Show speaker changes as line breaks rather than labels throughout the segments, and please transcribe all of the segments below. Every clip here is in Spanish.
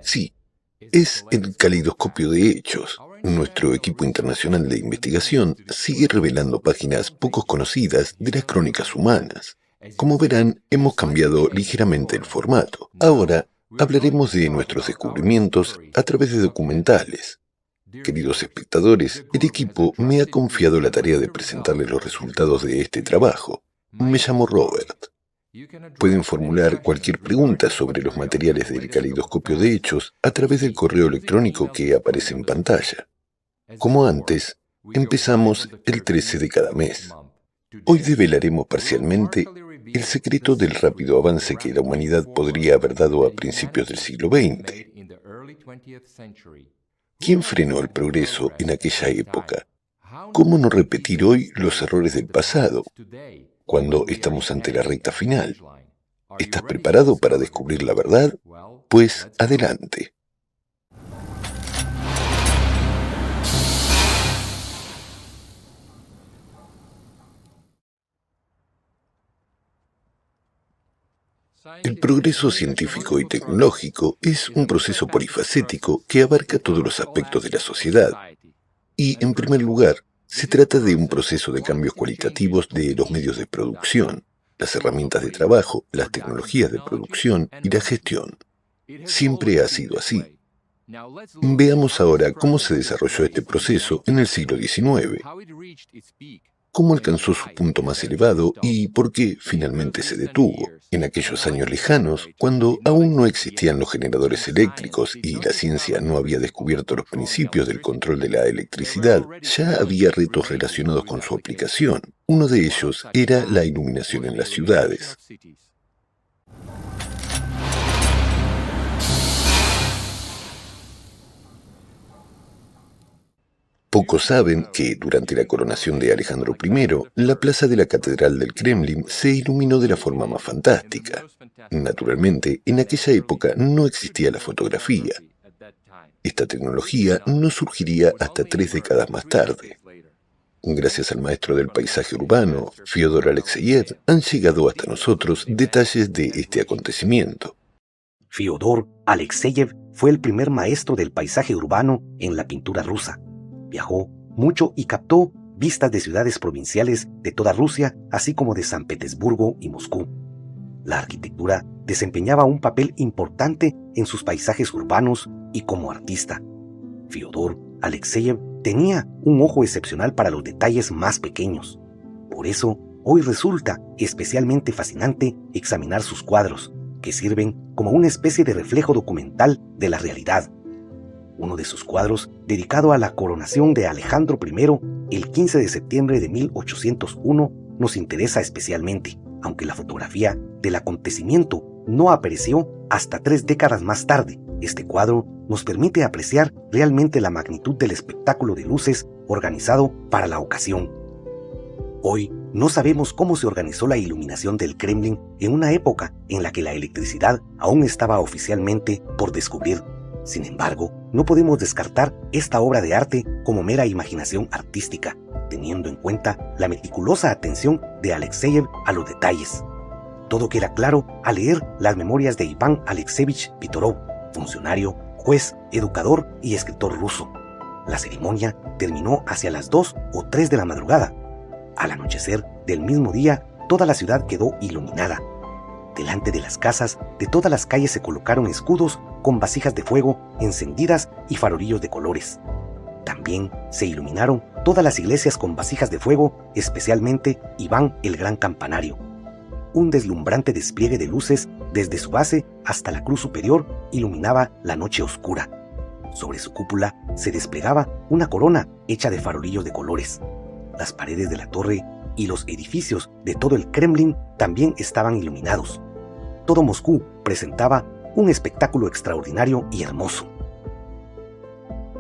Sí, es el caleidoscopio de hechos. Nuestro equipo internacional de investigación sigue revelando páginas poco conocidas de las crónicas humanas. Como verán, hemos cambiado ligeramente el formato. Ahora hablaremos de nuestros descubrimientos a través de documentales. Queridos espectadores, el equipo me ha confiado la tarea de presentarles los resultados de este trabajo. Me llamo Robert. Pueden formular cualquier pregunta sobre los materiales del caleidoscopio de hechos a través del correo electrónico que aparece en pantalla. Como antes, empezamos el 13 de cada mes. Hoy develaremos parcialmente el secreto del rápido avance que la humanidad podría haber dado a principios del siglo XX. ¿Quién frenó el progreso en aquella época? ¿Cómo no repetir hoy los errores del pasado, cuando estamos ante la recta final? ¿Estás preparado para descubrir la verdad? Pues adelante. El progreso científico y tecnológico es un proceso polifacético que abarca todos los aspectos de la sociedad. Y, en primer lugar, se trata de un proceso de cambios cualitativos de los medios de producción, las herramientas de trabajo, las tecnologías de producción y la gestión. Siempre ha sido así. Veamos ahora cómo se desarrolló este proceso en el siglo XIX, cómo alcanzó su punto más elevado y por qué finalmente se detuvo. En aquellos años lejanos, cuando aún no existían los generadores eléctricos y la ciencia no había descubierto los principios del control de la electricidad, ya había retos relacionados con su aplicación. Uno de ellos era la iluminación en las ciudades. Pocos saben que, durante la coronación de Alejandro I, la plaza de la Catedral del Kremlin se iluminó de la forma más fantástica. Naturalmente, en aquella época no existía la fotografía. Esta tecnología no surgiría hasta 3 décadas más tarde. Gracias al maestro del paisaje urbano, Fyodor Alexeyev, han llegado hasta nosotros detalles de este acontecimiento.
Fyodor Alexeyev fue el primer maestro del paisaje urbano en la pintura rusa. Viajó mucho y captó vistas de ciudades provinciales de toda Rusia, así como de San Petersburgo y Moscú. La arquitectura desempeñaba un papel importante en sus paisajes urbanos y como artista. Fyodor Alexeyev tenía un ojo excepcional para los detalles más pequeños. Por eso, hoy resulta especialmente fascinante examinar sus cuadros, que sirven como una especie de reflejo documental de la realidad. Uno de sus cuadros, dedicado a la coronación de Alejandro I, el 15 de septiembre de 1801, nos interesa especialmente, aunque la fotografía del acontecimiento no apareció hasta 3 décadas más tarde. Este cuadro nos permite apreciar realmente la magnitud del espectáculo de luces organizado para la ocasión. Hoy no sabemos cómo se organizó la iluminación del Kremlin en una época en la que la electricidad aún estaba oficialmente por descubrir. Sin embargo, no podemos descartar esta obra de arte como mera imaginación artística, teniendo en cuenta la meticulosa atención de Alexeyev a los detalles. Todo queda claro al leer las memorias de Iván Alexeyevich Pitorov, funcionario, juez, educador y escritor ruso. La ceremonia terminó hacia las 2 o 3 de la madrugada. Al anochecer del mismo día, toda la ciudad quedó iluminada. Delante de las casas de todas las calles se colocaron escudos con vasijas de fuego encendidas y farolillos de colores. También se iluminaron todas las iglesias con vasijas de fuego, especialmente Iván el Gran Campanario. Un deslumbrante despliegue de luces desde su base hasta la cruz superior iluminaba la noche oscura. Sobre su cúpula se desplegaba una corona hecha de farolillos de colores. Las paredes de la torre y los edificios de todo el Kremlin también estaban iluminados. Todo Moscú presentaba un espectáculo extraordinario y hermoso.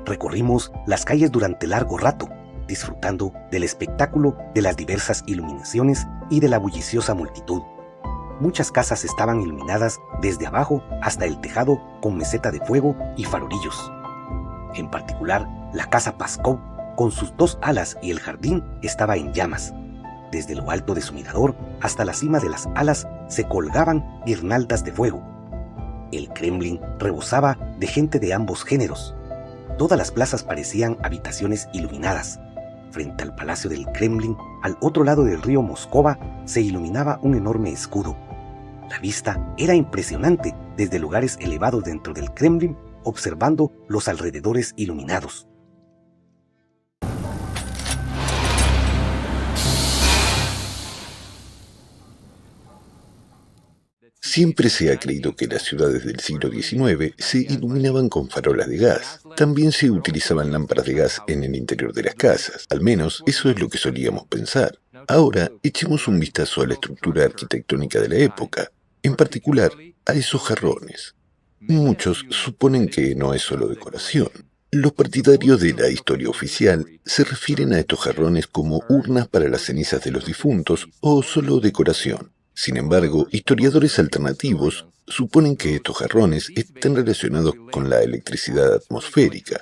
Recorrimos las calles durante largo rato, disfrutando del espectáculo de las diversas iluminaciones y de la bulliciosa multitud. Muchas casas estaban iluminadas desde abajo hasta el tejado con meseta de fuego y farolillos. En particular, la casa Paskov, con sus 2 alas y el jardín, estaba en llamas. Desde lo alto de su mirador hasta la cima de las alas se colgaban guirnaldas de fuego. El Kremlin rebosaba de gente de ambos géneros. Todas las plazas parecían habitaciones iluminadas. Frente al Palacio del Kremlin, al otro lado del río Moscova, se iluminaba un enorme escudo. La vista era impresionante desde lugares elevados dentro del Kremlin, observando los alrededores iluminados.
Siempre se ha creído que las ciudades del siglo XIX se iluminaban con farolas de gas. También se utilizaban lámparas de gas en el interior de las casas. Al menos eso es lo que solíamos pensar. Ahora, echemos un vistazo a la estructura arquitectónica de la época, en particular a esos jarrones. Muchos suponen que no es solo decoración. Los partidarios de la historia oficial se refieren a estos jarrones como urnas para las cenizas de los difuntos o solo decoración. Sin embargo, historiadores alternativos suponen que estos jarrones están relacionados con la electricidad atmosférica.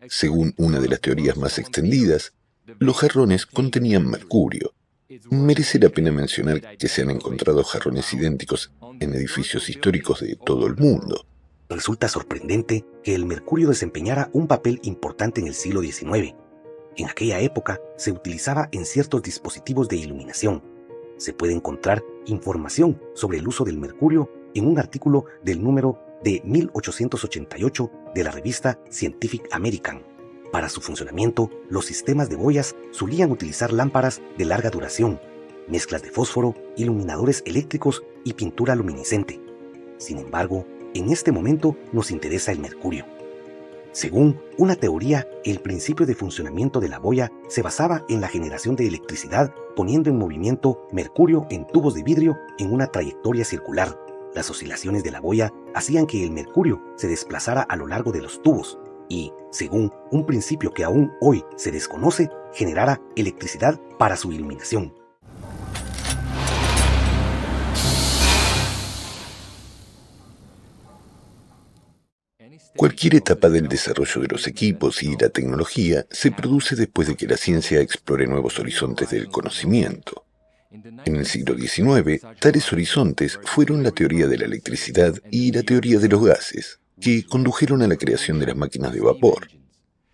Según una de las teorías más extendidas, los jarrones contenían mercurio. Merece la pena mencionar que se han encontrado jarrones idénticos en edificios históricos de todo el mundo.
Resulta sorprendente que el mercurio desempeñara un papel importante en el siglo XIX. En aquella época se utilizaba en ciertos dispositivos de iluminación. Se puede encontrar información sobre el uso del mercurio en un artículo del número de 1888 de la revista Scientific American. Para su funcionamiento, los sistemas de boyas solían utilizar lámparas de larga duración, mezclas de fósforo, iluminadores eléctricos y pintura luminiscente. Sin embargo, en este momento nos interesa el mercurio. Según una teoría, el principio de funcionamiento de la boya se basaba en la generación de electricidad poniendo en movimiento mercurio en tubos de vidrio en una trayectoria circular. Las oscilaciones de la boya hacían que el mercurio se desplazara a lo largo de los tubos y, según un principio que aún hoy se desconoce, generara electricidad para su iluminación.
Cualquier etapa del desarrollo de los equipos y la tecnología se produce después de que la ciencia explore nuevos horizontes del conocimiento. En el siglo XIX, tales horizontes fueron la teoría de la electricidad y la teoría de los gases, que condujeron a la creación de las máquinas de vapor.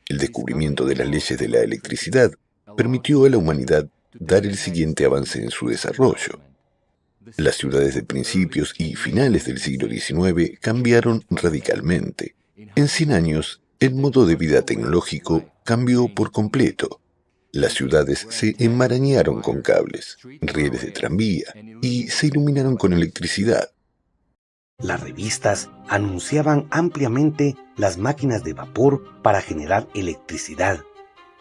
El descubrimiento de las leyes de la electricidad permitió a la humanidad dar el siguiente avance en su desarrollo. Las ciudades de principios y finales del siglo XIX cambiaron radicalmente. En 100 años, el modo de vida tecnológico cambió por completo. Las ciudades se enmarañaron con cables, rieles de tranvía y se iluminaron con electricidad.
Las revistas anunciaban ampliamente las máquinas de vapor para generar electricidad.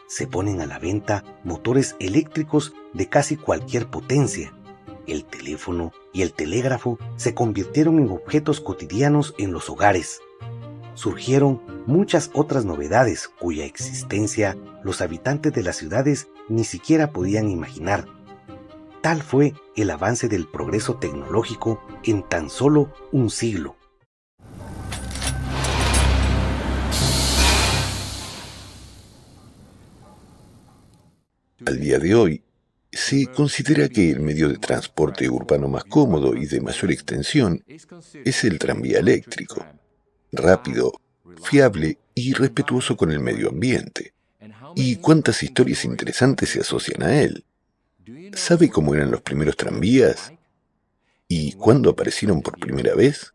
Se ponen a la venta motores eléctricos de casi cualquier potencia. El teléfono y el telégrafo se convirtieron en objetos cotidianos en los hogares. Surgieron muchas otras novedades cuya existencia los habitantes de las ciudades ni siquiera podían imaginar. Tal fue el avance del progreso tecnológico en tan solo un siglo.
Al día de hoy, se considera que el medio de transporte urbano más cómodo y de mayor extensión es el tranvía eléctrico, rápido, fiable y respetuoso con el medio ambiente. ¿Y cuántas historias interesantes se asocian a él? ¿Sabe cómo eran los primeros tranvías? ¿Y cuándo aparecieron por primera vez?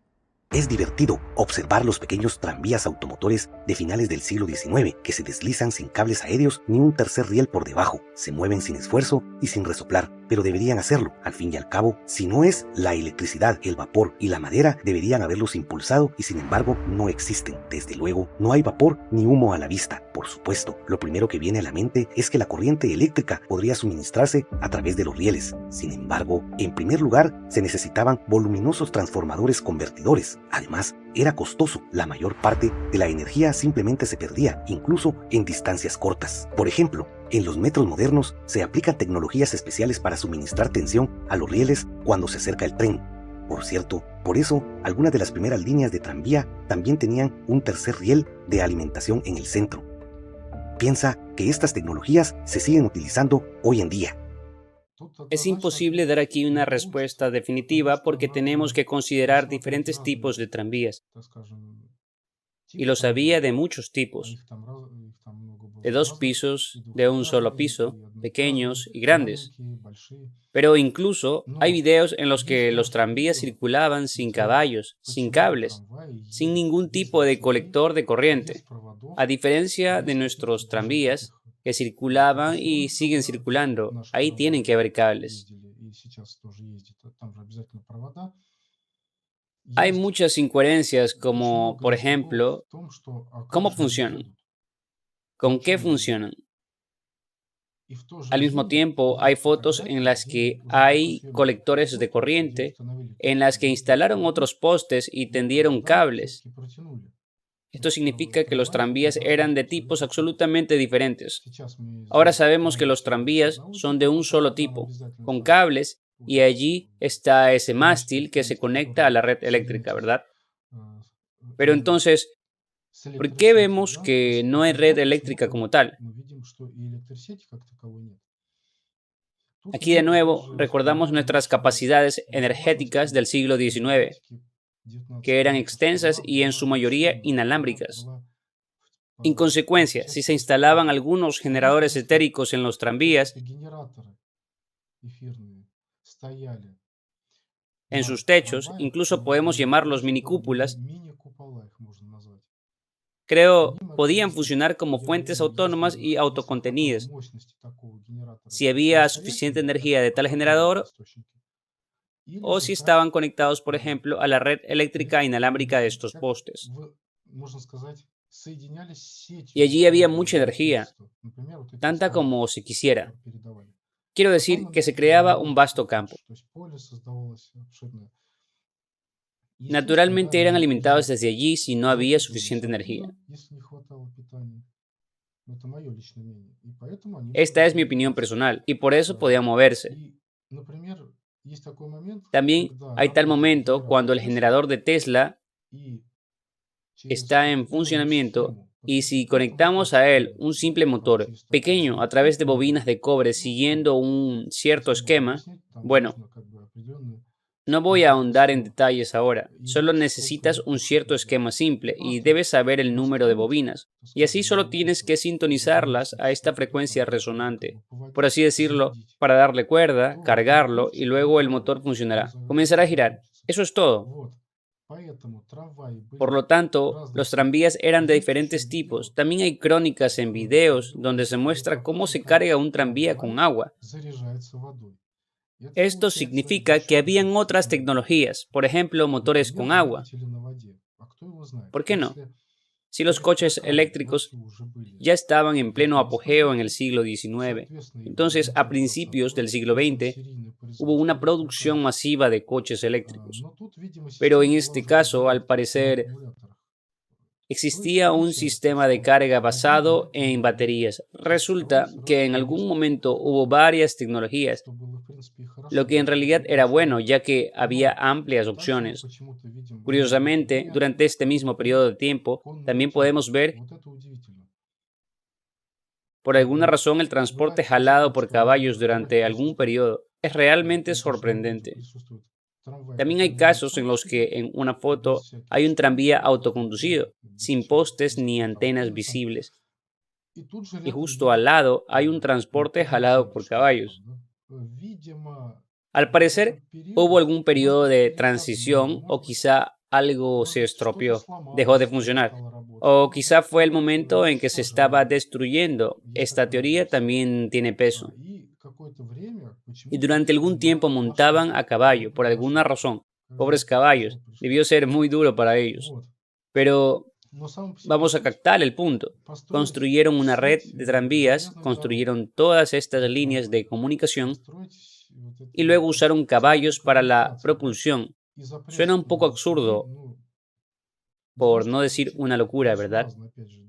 Es divertido observar los pequeños tranvías automotores de finales del siglo XIX que se deslizan sin cables aéreos ni un tercer riel por debajo. Se mueven sin esfuerzo y sin resoplar, pero deberían hacerlo. Al fin y al cabo, si no es la electricidad, el vapor y la madera, deberían haberlos impulsado y sin embargo no existen. Desde luego, no hay vapor ni humo a la vista. Por supuesto, lo primero que viene a la mente es que la corriente eléctrica podría suministrarse a través de los rieles. Sin embargo, en primer lugar, se necesitaban voluminosos transformadores convertidores. Además, era costoso. La mayor parte de la energía simplemente se perdía, incluso en distancias cortas. Por ejemplo, en los metros modernos se aplican tecnologías especiales para suministrar tensión a los rieles cuando se acerca el tren. Por cierto, por eso, algunas de las primeras líneas de tranvía también tenían un tercer riel de alimentación en el centro. Piensa que estas tecnologías se siguen utilizando hoy en día.
Es imposible dar aquí una respuesta definitiva porque tenemos que considerar diferentes tipos de tranvías, y los había de muchos tipos, de dos pisos, de un solo piso, pequeños y grandes. Pero incluso hay videos en los que los tranvías circulaban sin caballos, sin cables, sin ningún tipo de colector de corriente. A diferencia de nuestros tranvías, que circulaban y siguen circulando, ahí tienen que haber cables. Hay muchas incoherencias como, por ejemplo, ¿cómo funcionan? ¿Con qué funcionan? Al mismo tiempo, hay fotos en las que hay colectores de corriente, en las que instalaron otros postes y tendieron cables. Esto significa que los tranvías eran de tipos absolutamente diferentes. Ahora sabemos que los tranvías son de un solo tipo, con cables, y allí está ese mástil que se conecta a la red eléctrica, ¿verdad? Pero entonces, ¿por qué vemos que no hay red eléctrica como tal? Aquí de nuevo recordamos nuestras capacidades energéticas del siglo XIX, que eran extensas y en su mayoría inalámbricas. En consecuencia, si se instalaban algunos generadores etéricos en los tranvías, en sus techos, incluso podemos llamarlos minicúpulas, creo, podían funcionar como fuentes autónomas y autocontenidas. Si había suficiente energía de tal generador o si estaban conectados, por ejemplo, a la red eléctrica inalámbrica de estos postes. Y allí había mucha energía, tanta como se quisiera. Quiero decir que se creaba un vasto campo. Naturalmente eran alimentados desde allí si no había suficiente energía. Esta es mi opinión personal y por eso podía moverse. También hay tal momento cuando el generador de Tesla está en funcionamiento y si conectamos a él un simple motor pequeño a través de bobinas de cobre siguiendo un cierto esquema, bueno, no voy a ahondar en detalles ahora, solo necesitas un cierto esquema simple y debes saber el número de bobinas, y así solo tienes que sintonizarlas a esta frecuencia resonante, por así decirlo, para darle cuerda, cargarlo y luego el motor funcionará. Comenzará a girar. Eso es todo. Por lo tanto, los tranvías eran de diferentes tipos. También hay crónicas en videos donde se muestra cómo se carga un tranvía con agua. Esto significa que habían otras tecnologías, por ejemplo, motores con agua. ¿Por qué no? Si los coches eléctricos ya estaban en pleno apogeo en el siglo XIX, entonces a principios del siglo XX hubo una producción masiva de coches eléctricos. Pero en este caso, al parecer, existía un sistema de carga basado en baterías. Resulta que en algún momento hubo varias tecnologías, lo que en realidad era bueno, ya que había amplias opciones. Curiosamente, durante este mismo periodo de tiempo, también podemos ver, por alguna razón, el transporte jalado por caballos durante algún periodo. Es realmente sorprendente. También hay casos en los que en una foto hay un tranvía autoconducido, sin postes ni antenas visibles, y justo al lado hay un transporte jalado por caballos. Al parecer, hubo algún periodo de transición o quizá algo se estropeó, dejó de funcionar. O quizá fue el momento en que se estaba destruyendo. Esta teoría también tiene peso. Y durante algún tiempo montaban a caballo, por alguna razón. Pobres caballos, debió ser muy duro para ellos. Pero vamos a captar el punto. Construyeron una red de tranvías, construyeron todas estas líneas de comunicación y luego usaron caballos para la propulsión. Suena un poco absurdo, por no decir una locura, ¿verdad?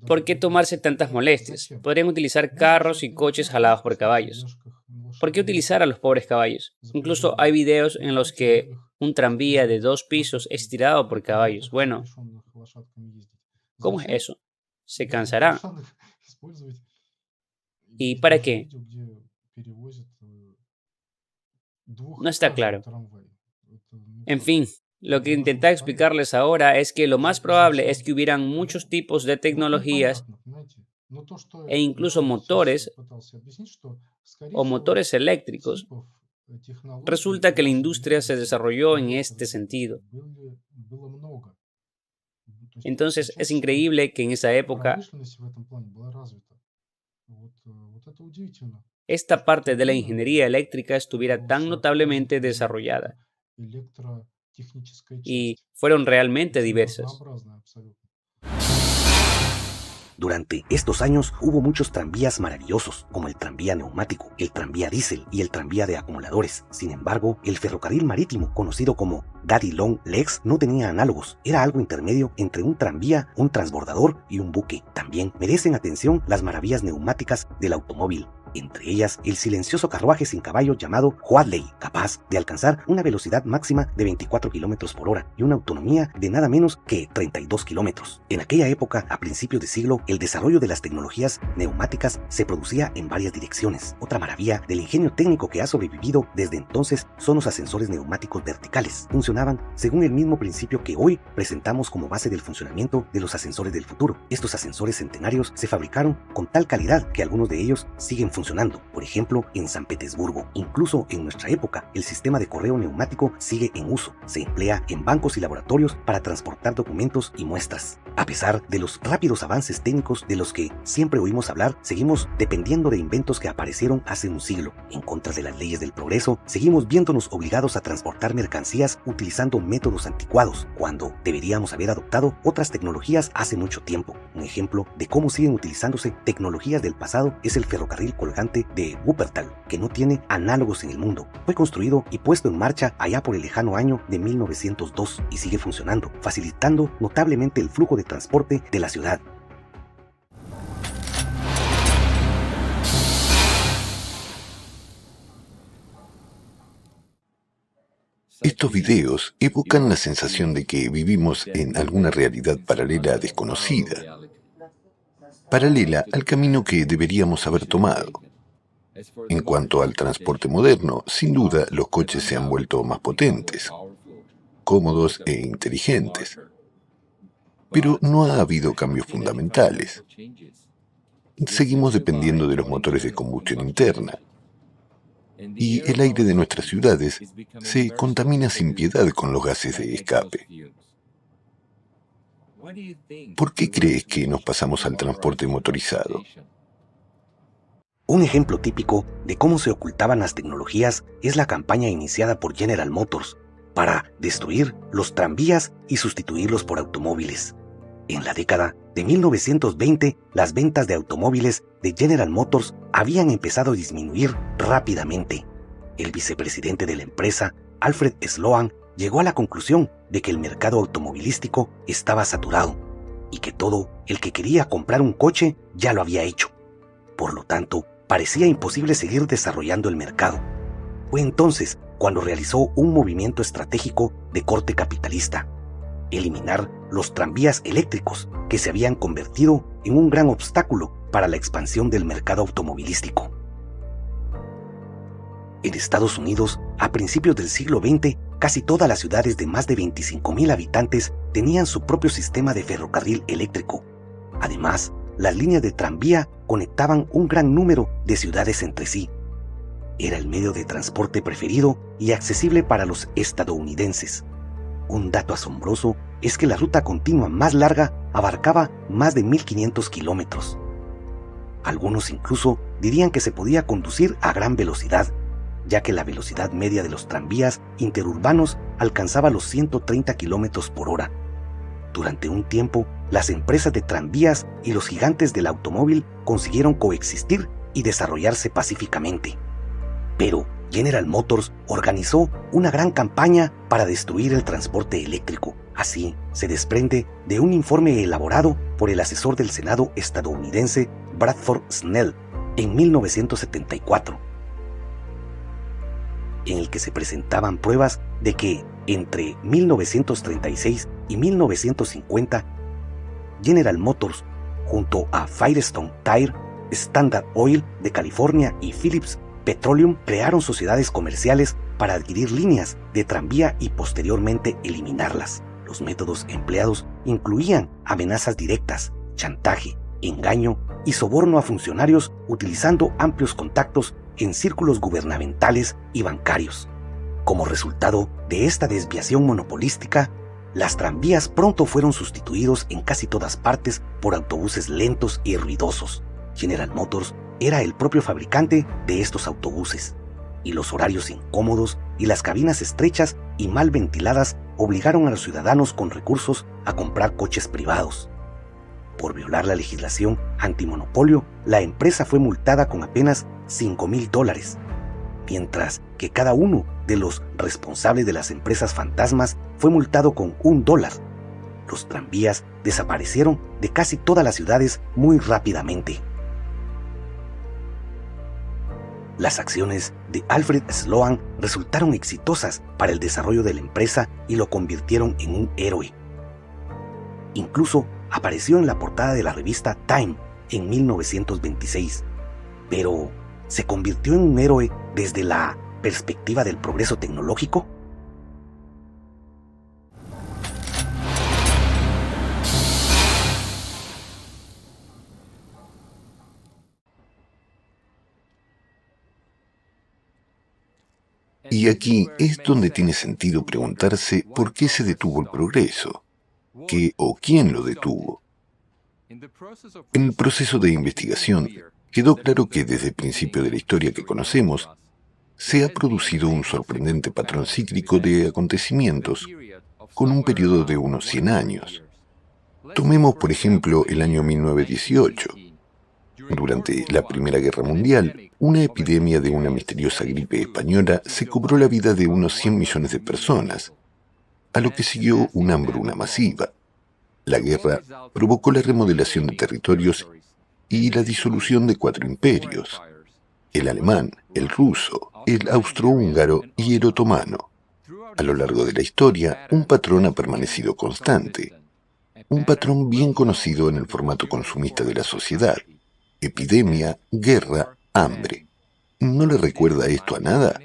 ¿Por qué tomarse tantas molestias? Podrían utilizar carros y coches jalados por caballos. ¿Por qué utilizar a los pobres caballos? Incluso hay videos en los que un tranvía de 2 pisos es tirado por caballos. Bueno, ¿cómo es eso? ¿Se cansará? ¿Y para qué? No está claro. En fin, lo que intenté explicarles ahora es que lo más probable es que hubieran muchos tipos de tecnologías e incluso motores o motores eléctricos. Resulta que la industria se desarrolló en este sentido. Entonces es increíble que en esa época esta parte de la ingeniería eléctrica estuviera tan notablemente desarrollada y fueron realmente diversas.
Durante estos años hubo muchos tranvías maravillosos, como el tranvía neumático, el tranvía diésel y el tranvía de acumuladores. Sin embargo, el ferrocarril marítimo, conocido como Daddy Long Legs, no tenía análogos. Era algo intermedio entre un tranvía, un transbordador y un buque. También merecen atención las maravillas neumáticas del automóvil. Entre ellas, el silencioso carruaje sin caballo llamado Whately, capaz de alcanzar una velocidad máxima de 24 km por hora y una autonomía de nada menos que 32 km. En aquella época, a principios de siglo, el desarrollo de las tecnologías neumáticas se producía en varias direcciones. Otra maravilla del ingenio técnico que ha sobrevivido desde entonces son los ascensores neumáticos verticales. Funcionaban según el mismo principio que hoy presentamos como base del funcionamiento de los ascensores del futuro. Estos ascensores centenarios se fabricaron con tal calidad que algunos de ellos siguen funcionando, por ejemplo, en San Petersburgo. Incluso en nuestra época, el sistema de correo neumático sigue en uso. Se emplea en bancos y laboratorios para transportar documentos y muestras. A pesar de los rápidos avances técnicos de los que siempre oímos hablar, seguimos dependiendo de inventos que aparecieron hace un siglo. En contra de las leyes del progreso, seguimos viéndonos obligados a transportar mercancías utilizando métodos anticuados, cuando deberíamos haber adoptado otras tecnologías hace mucho tiempo. Un ejemplo de cómo siguen utilizándose tecnologías del pasado es el ferrocarril colgante de Wuppertal, que no tiene análogos en el mundo. Fue construido y puesto en marcha allá por el lejano año de 1902 y sigue funcionando, facilitando notablemente el flujo de transporte de la ciudad.
Estos videos evocan la sensación de que vivimos en alguna realidad paralela desconocida, paralela al camino que deberíamos haber tomado. En cuanto al transporte moderno, sin duda los coches se han vuelto más potentes, cómodos e inteligentes. Pero no ha habido cambios fundamentales. Seguimos dependiendo de los motores de combustión interna. Y el aire de nuestras ciudades se contamina sin piedad con los gases de escape. ¿Por qué crees que nos pasamos al transporte motorizado?
Un ejemplo típico de cómo se ocultaban las tecnologías es la campaña iniciada por General Motors para destruir los tranvías y sustituirlos por automóviles. En la década de 1920, las ventas de automóviles de General Motors habían empezado a disminuir rápidamente. El vicepresidente de la empresa, Alfred Sloan, llegó a la conclusión de que el mercado automovilístico estaba saturado y que todo el que quería comprar un coche ya lo había hecho. Por lo tanto, parecía imposible seguir desarrollando el mercado. Fue entonces cuando realizó un movimiento estratégico de corte capitalista: eliminar los tranvías eléctricos que se habían convertido en un gran obstáculo para la expansión del mercado automovilístico. En Estados Unidos, a principios del siglo XX, casi todas las ciudades de más de 25,000 habitantes tenían su propio sistema de ferrocarril eléctrico. Además, las líneas de tranvía conectaban un gran número de ciudades entre sí. Era el medio de transporte preferido y accesible para los estadounidenses. Un dato asombroso es que la ruta continua más larga abarcaba más de 1.500 kilómetros. Algunos incluso dirían que se podía conducir a gran velocidad, ya que la velocidad media de los tranvías interurbanos alcanzaba los 130 kilómetros por hora. Durante un tiempo, las empresas de tranvías y los gigantes del automóvil consiguieron coexistir y desarrollarse pacíficamente. Pero General Motors organizó una gran campaña para destruir el transporte eléctrico. Así se desprende de un informe elaborado por el asesor del Senado estadounidense Bradford Snell en 1974, en el que se presentaban pruebas de que entre 1936 y 1950, General Motors, junto a Firestone Tire, Standard Oil de California y Phillips Petroleum, crearon sociedades comerciales para adquirir líneas de tranvía y posteriormente eliminarlas. Los métodos empleados incluían amenazas directas, chantaje, engaño y soborno a funcionarios utilizando amplios contactos en círculos gubernamentales y bancarios. Como resultado de esta desviación monopolística, las tranvías pronto fueron sustituidos en casi todas partes por autobuses lentos y ruidosos. General Motors era el propio fabricante de estos autobuses, y los horarios incómodos y las cabinas estrechas y mal ventiladas obligaron a los ciudadanos con recursos a comprar coches privados. Por violar la legislación antimonopolio, la empresa fue multada con apenas $5,000, mientras que cada uno de los responsables de las empresas fantasmas fue multado con $1. Los tranvías desaparecieron de casi todas las ciudades muy rápidamente. Las acciones de Alfred Sloan resultaron exitosas para el desarrollo de la empresa y lo convirtieron en un héroe. Incluso apareció en la portada de la revista Time en 1926, pero ¿se convirtió en un héroe desde la perspectiva del progreso tecnológico?
Y aquí es donde tiene sentido preguntarse por qué se detuvo el progreso, qué o quién lo detuvo. En el proceso de investigación, quedó claro que desde el principio de la historia que conocemos, se ha producido un sorprendente patrón cíclico de acontecimientos con un periodo de unos 100 años. Tomemos, por ejemplo, el año 1918. Durante la Primera Guerra Mundial, una epidemia de una misteriosa gripe española se cobró la vida de unos 100 millones de personas, a lo que siguió una hambruna masiva. La guerra provocó la remodelación de territorios y la disolución de 4 imperios: el alemán, el ruso, el austrohúngaro y el otomano. A lo largo de la historia, un patrón ha permanecido constante, un patrón bien conocido en el formato consumista de la sociedad: epidemia, guerra, hambre. ¿No le recuerda esto a nada?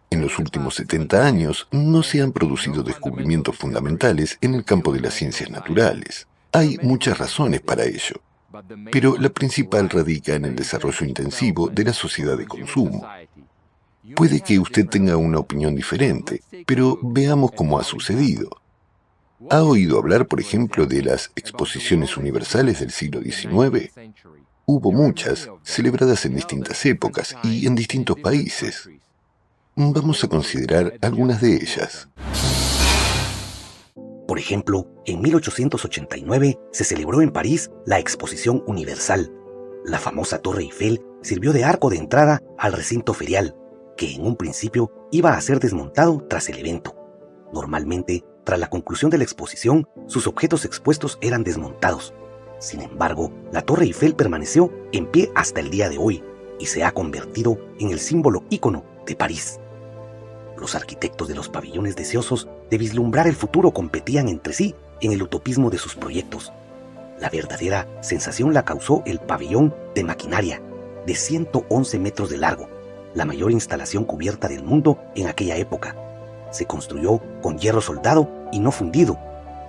En los últimos 70 años no se han producido descubrimientos fundamentales en el campo de las ciencias naturales. Hay muchas razones para ello, pero la principal radica en el desarrollo intensivo de la sociedad de consumo. Puede que usted tenga una opinión diferente, pero veamos cómo ha sucedido. ¿Ha oído hablar, por ejemplo, de las exposiciones universales del siglo XIX? Hubo muchas, celebradas en distintas épocas y en distintos países. Vamos a considerar algunas de ellas.
Por ejemplo, en 1889 se celebró en París la Exposición Universal. La famosa Torre Eiffel sirvió de arco de entrada al recinto ferial, que en un principio iba a ser desmontado tras el evento. Normalmente, tras la conclusión de la exposición, sus objetos expuestos eran desmontados. Sin embargo, la Torre Eiffel permaneció en pie hasta el día de hoy y se ha convertido en el símbolo ícono de París. Los arquitectos de los pabellones deseosos de vislumbrar el futuro competían entre sí en el utopismo de sus proyectos. La verdadera sensación la causó el pabellón de maquinaria, de 111 metros de largo, la mayor instalación cubierta del mundo en aquella época. Se construyó con hierro soldado y no fundido,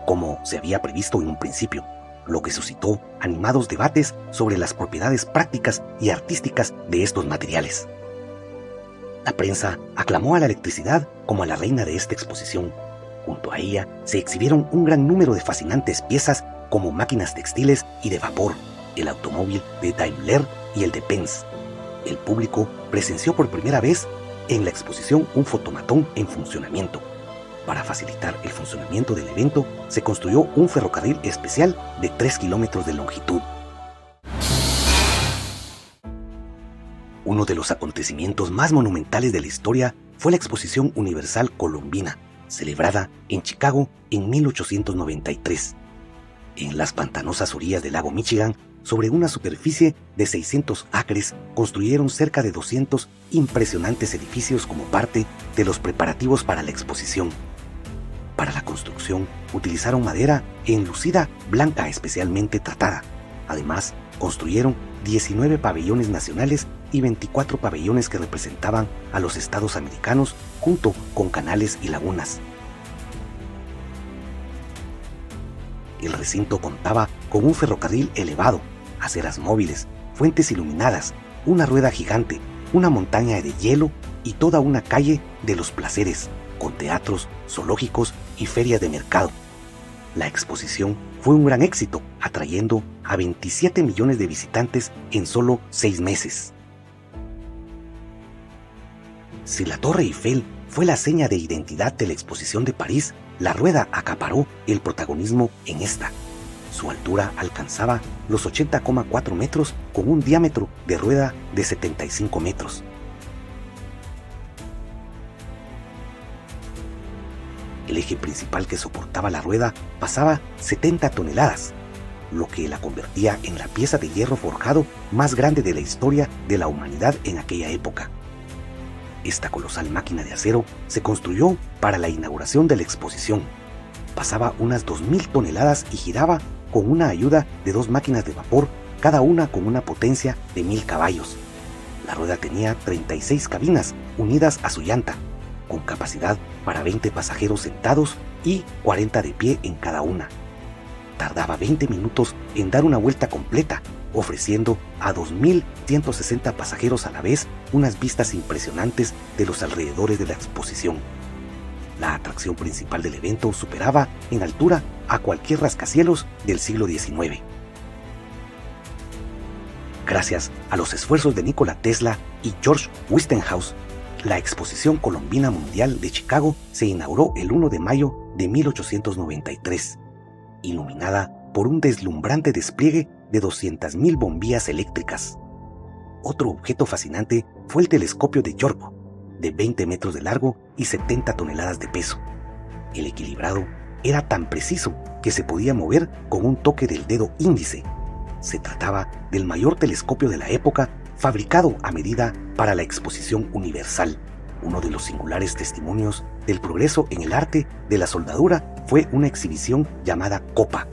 como se había previsto en un principio, lo que suscitó animados debates sobre las propiedades prácticas y artísticas de estos materiales. La prensa aclamó a la electricidad como a la reina de esta exposición. Junto a ella se exhibieron un gran número de fascinantes piezas como máquinas textiles y de vapor, el automóvil de Daimler y el de Benz. El público presenció por primera vez en la exposición un fotomatón en funcionamiento. Para facilitar el funcionamiento del evento, se construyó un ferrocarril especial de 3 kilómetros de longitud. Uno de los acontecimientos más monumentales de la historia fue la Exposición Universal Colombina, celebrada en Chicago en 1893. En las pantanosas orillas del lago Michigan, sobre una superficie de 600 acres, construyeron cerca de 200 impresionantes edificios como parte de los preparativos para la exposición. Para la construcción, utilizaron madera enlucida blanca especialmente tratada. Además, construyeron 19 pabellones nacionales y 24 pabellones que representaban a los estados americanos junto con canales y lagunas. El recinto contaba con un ferrocarril elevado, aceras móviles, fuentes iluminadas, una rueda gigante, una montaña de hielo y toda una calle de los placeres, con teatros, zoológicos y ferias de mercado. La exposición fue un gran éxito, atrayendo a 27 millones de visitantes en solo 6 meses. Si la Torre Eiffel fue la seña de identidad de la exposición de París, la rueda acaparó el protagonismo en esta. Su altura alcanzaba los 80,4 metros con un diámetro de rueda de 75 metros. El eje principal que soportaba la rueda pasaba 70 toneladas, lo que la convertía en la pieza de hierro forjado más grande de la historia de la humanidad en aquella época. Esta colosal máquina de acero se construyó para la inauguración de la exposición. Pasaba unas 2.000 toneladas y giraba con una ayuda de 2 máquinas de vapor, cada una con una potencia de 1.000 caballos. La rueda tenía 36 cabinas unidas a su llanta, con capacidad para 20 pasajeros sentados y 40 de pie en cada una. Tardaba 20 minutos en dar una vuelta completa, ofreciendo a 2.160 pasajeros a la vez unas vistas impresionantes de los alrededores de la exposición. La atracción principal del evento superaba en altura a cualquier rascacielos del siglo XIX. Gracias a los esfuerzos de Nikola Tesla y George Westinghouse, la Exposición Colombina Mundial de Chicago se inauguró el 1 de mayo de 1893, iluminada por un deslumbrante despliegue de 200.000 bombillas eléctricas. Otro objeto fascinante fue el telescopio de York, de 20 metros de largo y 70 toneladas de peso. El equilibrado era tan preciso que se podía mover con un toque del dedo índice. Se trataba del mayor telescopio de la época, fabricado a medida para la Exposición Universal. Uno de los singulares testimonios del progreso en el arte de la soldadura fue una exhibición llamada Copa.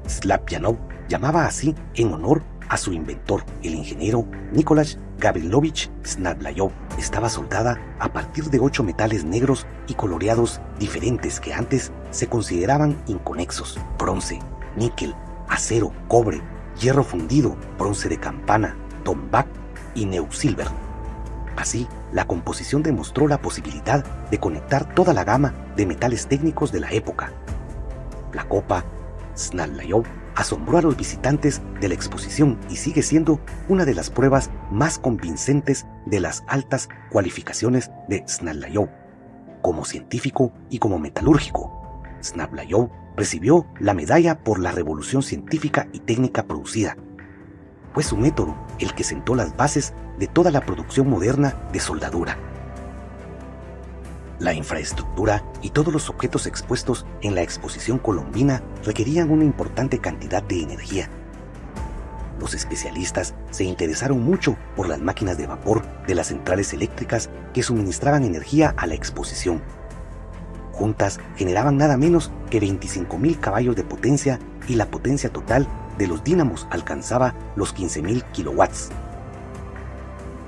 Slavyanov llamaba así en honor a su inventor, el ingeniero Nikolai Gavrilovich Slavyanov. Estaba soldada a partir de 8 metales negros y coloreados diferentes que antes se consideraban inconexos: bronce, níquel, acero, cobre, hierro fundido, bronce de campana, tombac y neusilver. Así, la composición demostró la posibilidad de conectar toda la gama de metales técnicos de la época. La copa Slavyanov asombró a los visitantes de la exposición y sigue siendo una de las pruebas más convincentes de las altas cualificaciones de Slavyanov como científico y como metalúrgico. Slavyanov recibió la medalla por la revolución científica y técnica producida. Fue su método el que sentó las bases de toda la producción moderna de soldadura. La infraestructura y todos los objetos expuestos en la exposición colombina requerían una importante cantidad de energía. Los especialistas se interesaron mucho por las máquinas de vapor de las centrales eléctricas que suministraban energía a la exposición. Juntas generaban nada menos que 25.000 caballos de potencia y la potencia total de los dínamos alcanzaba los 15.000 kilowatts.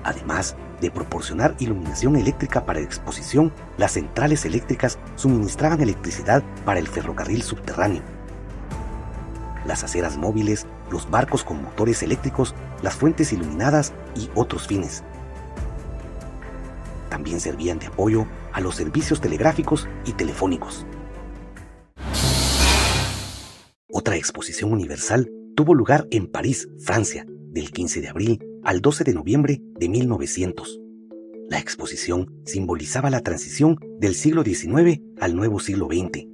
Además de proporcionar iluminación eléctrica para la exposición, las centrales eléctricas suministraban electricidad para el ferrocarril subterráneo, las aceras móviles, los barcos con motores eléctricos, las fuentes iluminadas y otros fines. También servían de apoyo a los servicios telegráficos y telefónicos. Otra exposición universal tuvo lugar en París, Francia, del 15 de abril al 12 de noviembre de 1900. La exposición simbolizaba la transición del siglo XIX al nuevo siglo XX.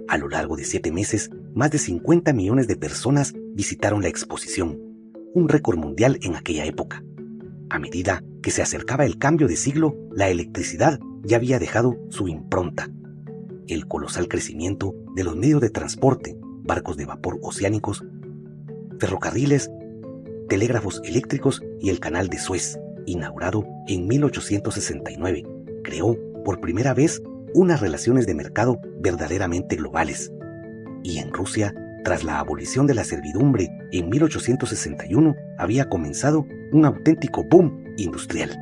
A lo largo de 7 meses, más de 50 millones de personas visitaron la exposición, un récord mundial en aquella época. A medida que se acercaba el cambio de siglo, la electricidad ya había dejado su impronta. El colosal crecimiento de los medios de transporte, barcos de vapor oceánicos, ferrocarriles, telégrafos eléctricos y el Canal de Suez, inaugurado en 1869, creó por primera vez unas relaciones de mercado verdaderamente globales. Y en Rusia, Tras la abolición de la servidumbre en 1861, había comenzado un auténtico boom industrial.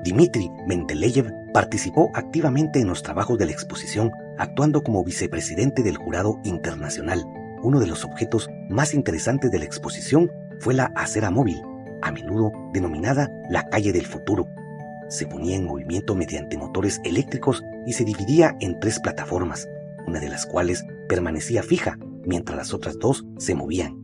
Dmitri Mendeleev participó activamente en los trabajos de la exposición, actuando como vicepresidente del jurado internacional. Uno de los objetos más interesantes de la exposición fue la acera móvil, a menudo denominada la calle del futuro. Se ponía en movimiento mediante motores eléctricos y se dividía en 3 plataformas, una de las cuales permanecía fija, mientras las otras 2 se movían.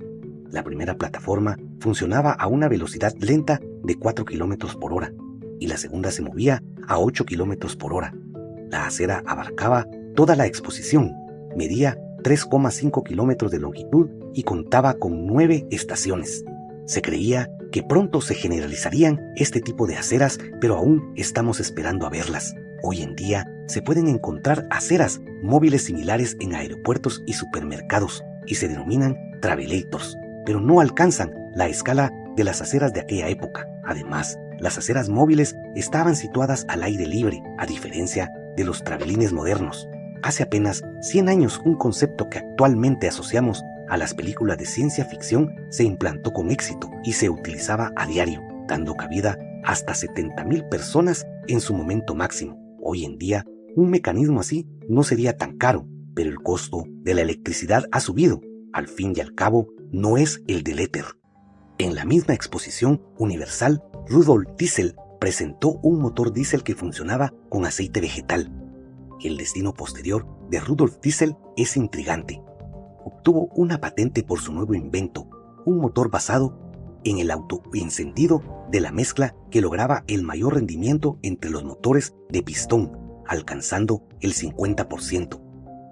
La primera plataforma funcionaba a una velocidad lenta de 4 kilómetros por hora y la segunda se movía a 8 kilómetros por hora. La acera abarcaba toda la exposición, medía 3,5 kilómetros de longitud y contaba con 9 estaciones. Se creía que pronto se generalizarían este tipo de aceras, pero aún estamos esperando a verlas. Hoy en día se pueden encontrar aceras móviles similares en aeropuertos y supermercados y se denominan travelators, pero no alcanzan la escala de las aceras de aquella época. Además, las aceras móviles estaban situadas al aire libre, a diferencia de los travelines modernos. Hace apenas 100 años, un concepto que actualmente asociamos a las películas de ciencia ficción se implantó con éxito y se utilizaba a diario, dando cabida hasta 70,000 personas en su momento máximo. Hoy en día, un mecanismo así no sería tan caro, pero el costo de la electricidad ha subido. Al fin y al cabo, no es el del éter. En la misma exposición universal, Rudolf Diesel presentó un motor diésel que funcionaba con aceite vegetal. El destino posterior de Rudolf Diesel es intrigante. Obtuvo una patente por su nuevo invento, un motor basado en el autoencendido de la mezcla que lograba el mayor rendimiento entre los motores de pistón, alcanzando el 50%.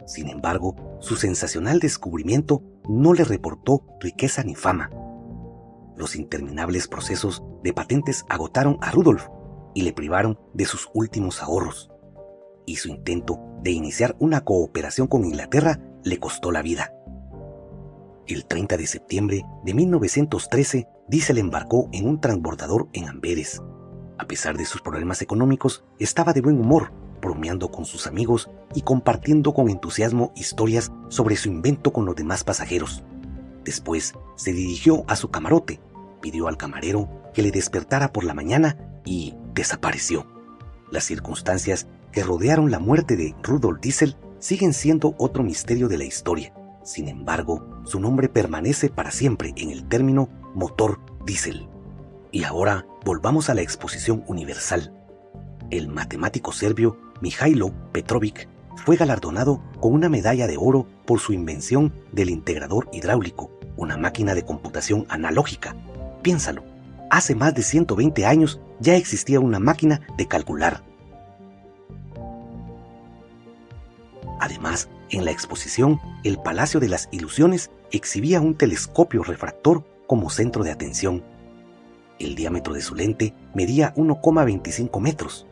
Sin embargo, su sensacional descubrimiento no le reportó riqueza ni fama. Los interminables procesos de patentes agotaron a Rudolf y le privaron de sus últimos ahorros. Y su intento de iniciar una cooperación con Inglaterra le costó la vida. El 30 de septiembre de 1913, Diesel embarcó en un transbordador en Amberes. A pesar de sus problemas económicos, estaba de buen humor, bromeando con sus amigos y compartiendo con entusiasmo historias sobre su invento con los demás pasajeros. Después se dirigió a su camarote, pidió al camarero que le despertara por la mañana y desapareció. Las circunstancias que rodearon la muerte de Rudolf Diesel siguen siendo otro misterio de la historia. Sin embargo, su nombre permanece para siempre en el término motor diésel. Y ahora volvamos a la exposición universal. El matemático serbio Mihailo Petrovic fue galardonado con una medalla de oro por su invención del integrador hidráulico, una máquina de computación analógica. Piénsalo, hace más de 120 años ya existía una máquina de calcular. Además, en la exposición, el Palacio de las Ilusiones exhibía un telescopio refractor como centro de atención. El diámetro de su lente medía 1,25 metros.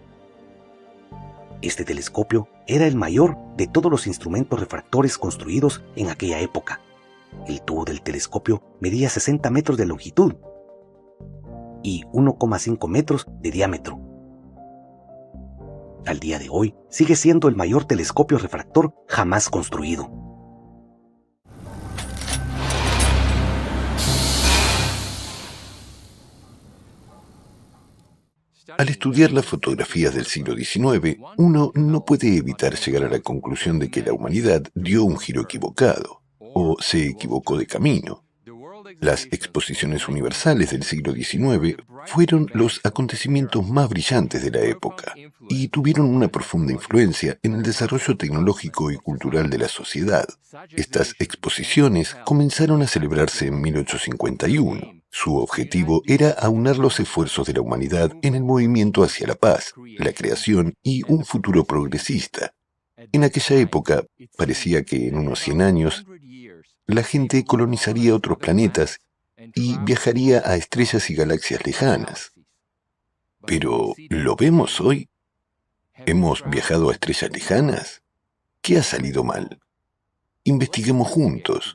Este telescopio era el mayor de todos los instrumentos refractores construidos en aquella época. El tubo del telescopio medía 60 metros de longitud y 1,5 metros de diámetro. Al día de hoy, sigue siendo el mayor telescopio refractor jamás construido.
Al estudiar las fotografías del siglo XIX, uno no puede evitar llegar a la conclusión de que la humanidad dio un giro equivocado, o se equivocó de camino. Las exposiciones universales del siglo XIX fueron los acontecimientos más brillantes de la época y tuvieron una profunda influencia en el desarrollo tecnológico y cultural de la sociedad. Estas exposiciones comenzaron a celebrarse en 1851. Su objetivo era aunar los esfuerzos de la humanidad en el movimiento hacia la paz, la creación y un futuro progresista. En aquella época, parecía que en unos 100 años, la gente colonizaría otros planetas y viajaría a estrellas y galaxias lejanas. Pero, ¿lo vemos hoy? ¿Hemos viajado a estrellas lejanas? ¿Qué ha salido mal? Investiguemos juntos.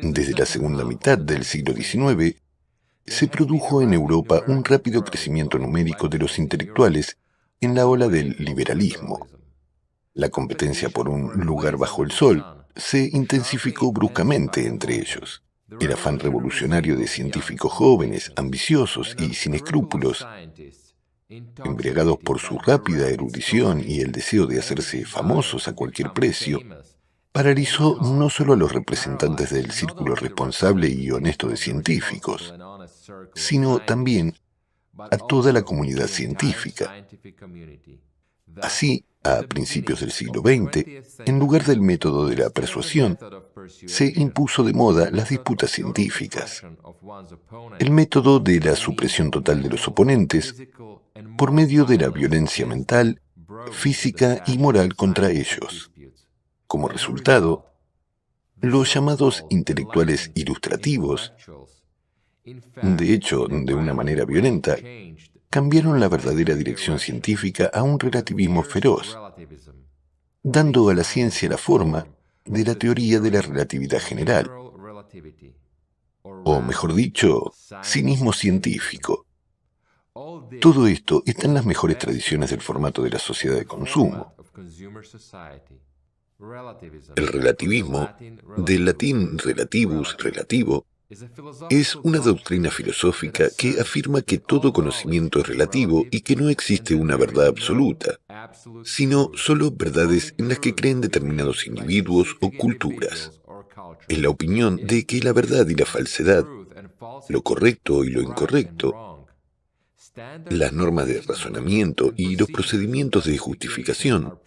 Desde la segunda mitad del siglo XIX, se produjo en Europa un rápido crecimiento numérico de los intelectuales en la ola del liberalismo. La competencia por un lugar bajo el sol se intensificó bruscamente entre ellos. El afán revolucionario de científicos jóvenes, ambiciosos y sin escrúpulos, embriagados por su rápida erudición y el deseo de hacerse famosos a cualquier precio, paralizó no solo a los representantes del círculo responsable y honesto de científicos, sino también a toda la comunidad científica. Así, a principios del siglo XX, en lugar del método de la persuasión, se impuso de moda las disputas científicas, el método de la supresión total de los oponentes por medio de la violencia mental, física y moral contra ellos. Como resultado, los llamados intelectuales ilustrativos, de hecho, de una manera violenta, cambiaron la verdadera dirección científica a un relativismo feroz, dando a la ciencia la forma de la teoría de la relatividad general, o mejor dicho, cinismo científico. Todo esto está en las mejores tradiciones del formato de la sociedad de consumo. El relativismo, del latín relativus, relativo, es una doctrina filosófica que afirma que todo conocimiento es relativo y que no existe una verdad absoluta, sino solo verdades en las que creen determinados individuos o culturas. Es la opinión de que la verdad y la falsedad, lo correcto y lo incorrecto, las normas de razonamiento y los procedimientos de justificación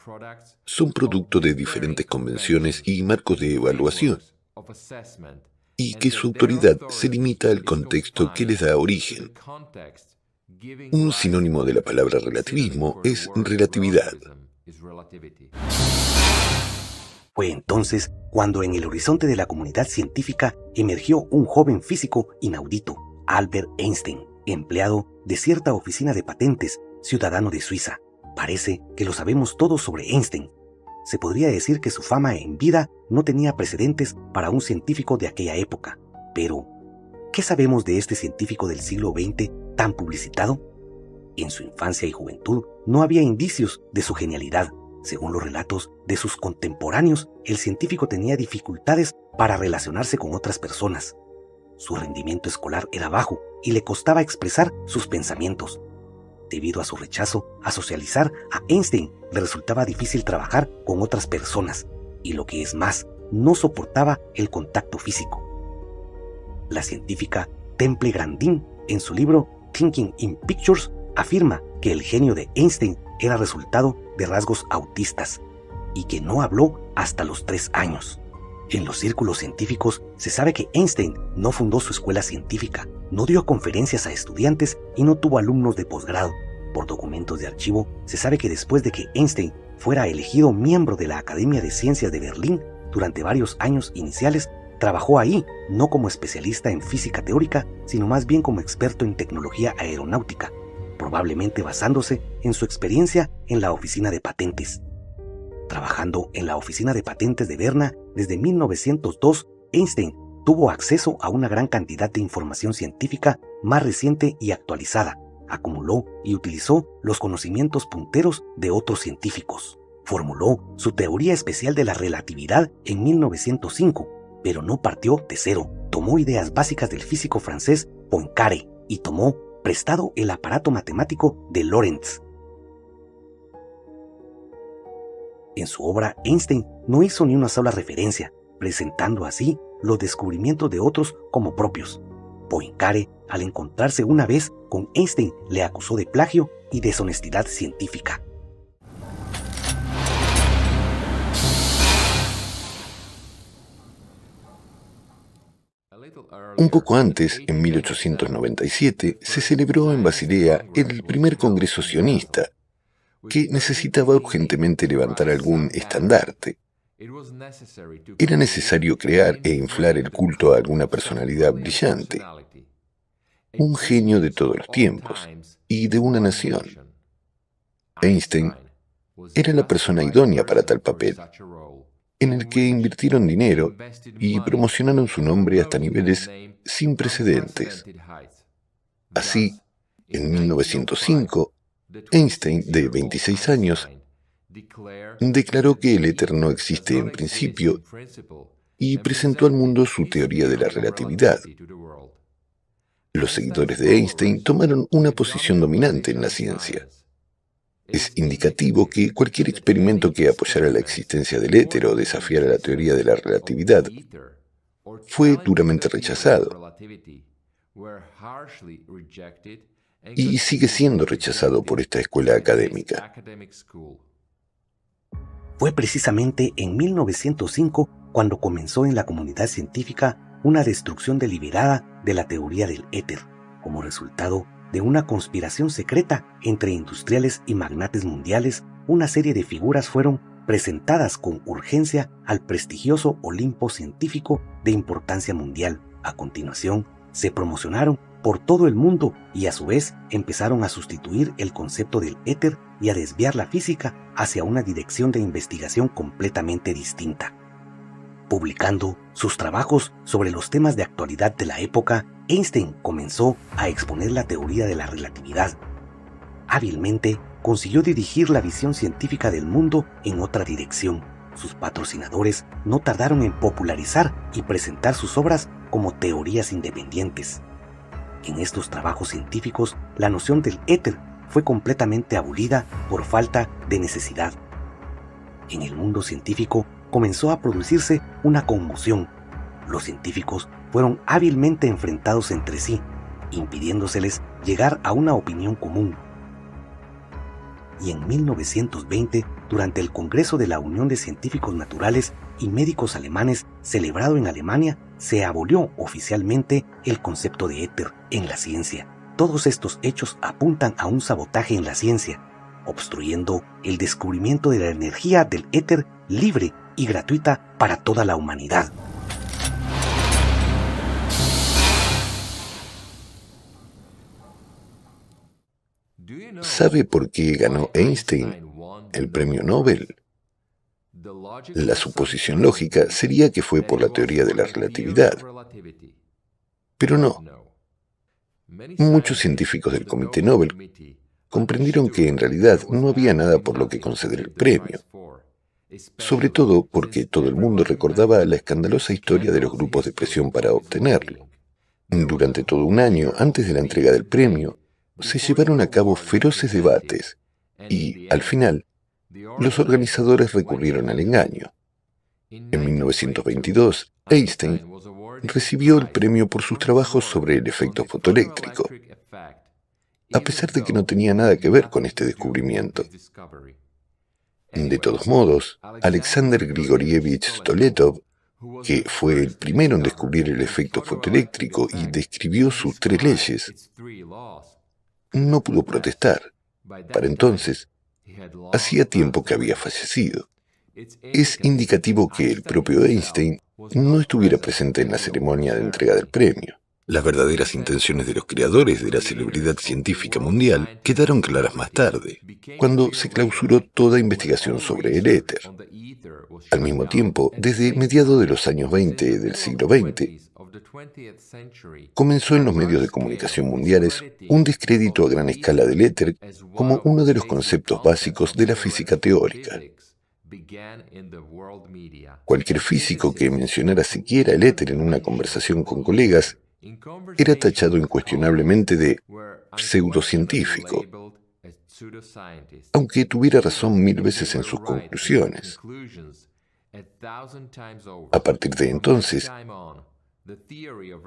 son producto de diferentes convenciones y marcos de evaluación, y que su autoridad se limita al contexto que les da origen. Un sinónimo de la palabra relativismo es relatividad.
Fue entonces cuando en el horizonte de la comunidad científica emergió un joven físico inaudito, Albert Einstein, empleado de cierta oficina de patentes, ciudadano de Suiza. Parece que lo sabemos todo sobre Einstein. Se podría decir que su fama en vida no tenía precedentes para un científico de aquella época. Pero, ¿qué sabemos de este científico del siglo XX tan publicitado? En su infancia y juventud no había indicios de su genialidad. Según los relatos de sus contemporáneos, el científico tenía dificultades para relacionarse con otras personas. Su rendimiento escolar era bajo y le costaba expresar sus pensamientos. Debido a su rechazo a socializar, a Einstein le resultaba difícil trabajar con otras personas y, lo que es más, no soportaba el contacto físico. La científica Temple Grandin, en su libro Thinking in Pictures, afirma que el genio de Einstein era resultado de rasgos autistas y que no habló hasta los 3 años. En los círculos científicos se sabe que Einstein no fundó su escuela científica, no dio conferencias a estudiantes y no tuvo alumnos de posgrado. Por documentos de archivo se sabe que después de que Einstein fuera elegido miembro de la Academia de Ciencias de Berlín, durante varios años iniciales trabajó ahí no como especialista en física teórica, sino más bien como experto en tecnología aeronáutica, probablemente basándose en su experiencia en la oficina de patentes. Trabajando en la oficina de patentes de Berna desde 1902, Einstein tuvo acceso a una gran cantidad de información científica más reciente y actualizada. Acumuló y utilizó los conocimientos punteros de otros científicos. Formuló su teoría especial de la relatividad en 1905, pero no partió de cero. Tomó ideas básicas del físico francés Poincaré y tomó prestado el aparato matemático de Lorentz. En su obra, Einstein no hizo ni una sola referencia, presentando así los descubrimientos de otros como propios. Poincaré, al encontrarse una vez con Einstein, le acusó de plagio y deshonestidad científica.
Un poco antes, en 1897, se celebró en Basilea el primer congreso sionista, que necesitaba urgentemente levantar algún estandarte. Era necesario crear e inflar el culto a alguna personalidad brillante, un genio de todos los tiempos y de una nación. Einstein era la persona idónea para tal papel, en el que invirtieron dinero y promocionaron su nombre hasta niveles sin precedentes. Así, en 1905, Einstein, de 26 años, declaró que el éter no existe en principio y presentó al mundo su teoría de la relatividad. Los seguidores de Einstein tomaron una posición dominante en la ciencia. Es indicativo que cualquier experimento que apoyara la existencia del éter o desafiara la teoría de la relatividad fue duramente rechazado y sigue siendo rechazado por esta escuela académica.
Fue precisamente en 1905 cuando comenzó en la comunidad científica una destrucción deliberada de la teoría del éter, como resultado de una conspiración secreta entre industriales y magnates mundiales. Una serie de figuras fueron presentadas con urgencia al prestigioso Olimpo científico de importancia mundial. A continuación, se promocionaron por todo el mundo y a su vez empezaron a sustituir el concepto del éter y a desviar la física hacia una dirección de investigación completamente distinta. Publicando sus trabajos sobre los temas de actualidad de la época, Einstein comenzó a exponer la teoría de la relatividad. Hábilmente consiguió dirigir la visión científica del mundo en otra dirección. Sus patrocinadores no tardaron en popularizar y presentar sus obras como teorías independientes. En estos trabajos científicos, la noción del éter fue completamente abolida por falta de necesidad. En el mundo científico comenzó a producirse una conmoción. Los científicos fueron hábilmente enfrentados entre sí, impidiéndoseles llegar a una opinión común. Y en 1920, durante el Congreso de la Unión de Científicos Naturales y Médicos Alemanes, celebrado en Alemania, se abolió oficialmente el concepto de éter en la ciencia. Todos estos hechos apuntan a un sabotaje en la ciencia, obstruyendo el descubrimiento de la energía del éter libre y gratuita para toda la humanidad.
¿Sabe por qué ganó Einstein el premio Nobel? La suposición lógica sería que fue por la teoría de la relatividad. Pero no. Muchos científicos del Comité Nobel comprendieron que en realidad no había nada por lo que conceder el premio, sobre todo porque todo el mundo recordaba la escandalosa historia de los grupos de presión para obtenerlo. Durante todo un año antes de la entrega del premio, se llevaron a cabo feroces debates y, al final, los organizadores recurrieron al engaño. En 1922, Einstein recibió el premio por sus trabajos sobre el efecto fotoeléctrico, a pesar de que no tenía nada que ver con este descubrimiento. De todos modos, Alexander Grigorievich Stoletov, que fue el primero en descubrir el efecto fotoeléctrico y describió sus 3 leyes, no pudo protestar. Para entonces, hacía tiempo que había fallecido. Es indicativo que el propio Einstein no estuviera presente en la ceremonia de entrega del premio. Las verdaderas intenciones de los creadores de la celebridad científica mundial quedaron claras más tarde, cuando se clausuró toda investigación sobre el éter. Al mismo tiempo, desde mediados de los años 20 del siglo XX, comenzó en los medios de comunicación mundiales un descrédito a gran escala del éter como uno de los conceptos básicos de la física teórica. Cualquier físico que mencionara siquiera el éter en una conversación con colegas era tachado incuestionablemente de pseudocientífico, aunque tuviera razón 1000 veces en sus conclusiones. A partir de entonces,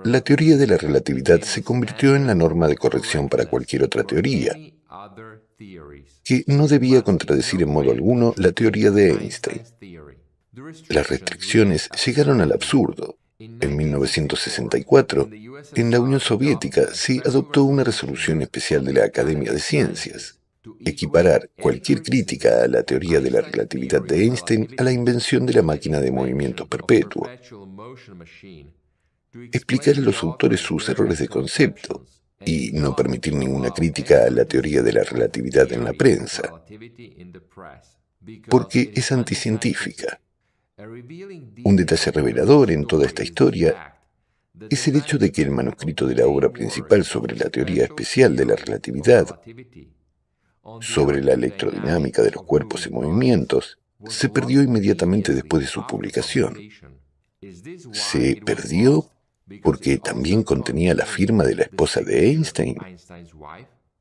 la teoría de la relatividad se convirtió en la norma de corrección para cualquier otra teoría, que no debía contradecir en modo alguno la teoría de Einstein. Las restricciones llegaron al absurdo. En 1964, en la Unión Soviética se adoptó una resolución especial de la Academia de Ciencias: equiparar cualquier crítica a la teoría de la relatividad de Einstein a la invención de la máquina de movimiento perpetuo, explicar a los autores sus errores de concepto y no permitir ninguna crítica a la teoría de la relatividad en la prensa, porque es anticientífica. Un detalle revelador en toda esta historia es el hecho de que el manuscrito de la obra principal sobre la teoría especial de la relatividad sobre la electrodinámica de los cuerpos en movimientos se perdió inmediatamente después de su publicación. Se perdió porque también contenía la firma de la esposa de Einstein.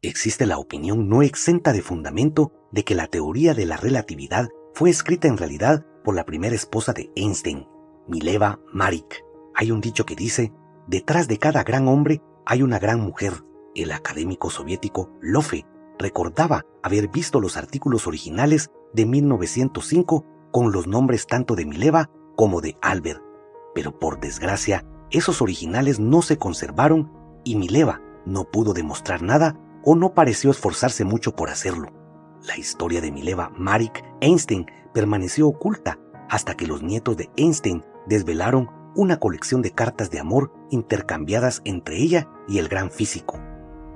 Existe la opinión no exenta de fundamento de que la teoría de la relatividad fue escrita en realidad por la primera esposa de Einstein, Mileva Maric. Hay un dicho que dice: detrás de cada gran hombre hay una gran mujer. El académico soviético Lofe recordaba haber visto los artículos originales de 1905 con los nombres tanto de Mileva como de Albert, pero por desgracia esos originales no se conservaron y Mileva no pudo demostrar nada o no pareció esforzarse mucho por hacerlo. La historia de Mileva Maric Einstein permaneció oculta hasta que los nietos de Einstein desvelaron una colección de cartas de amor intercambiadas entre ella y el gran físico.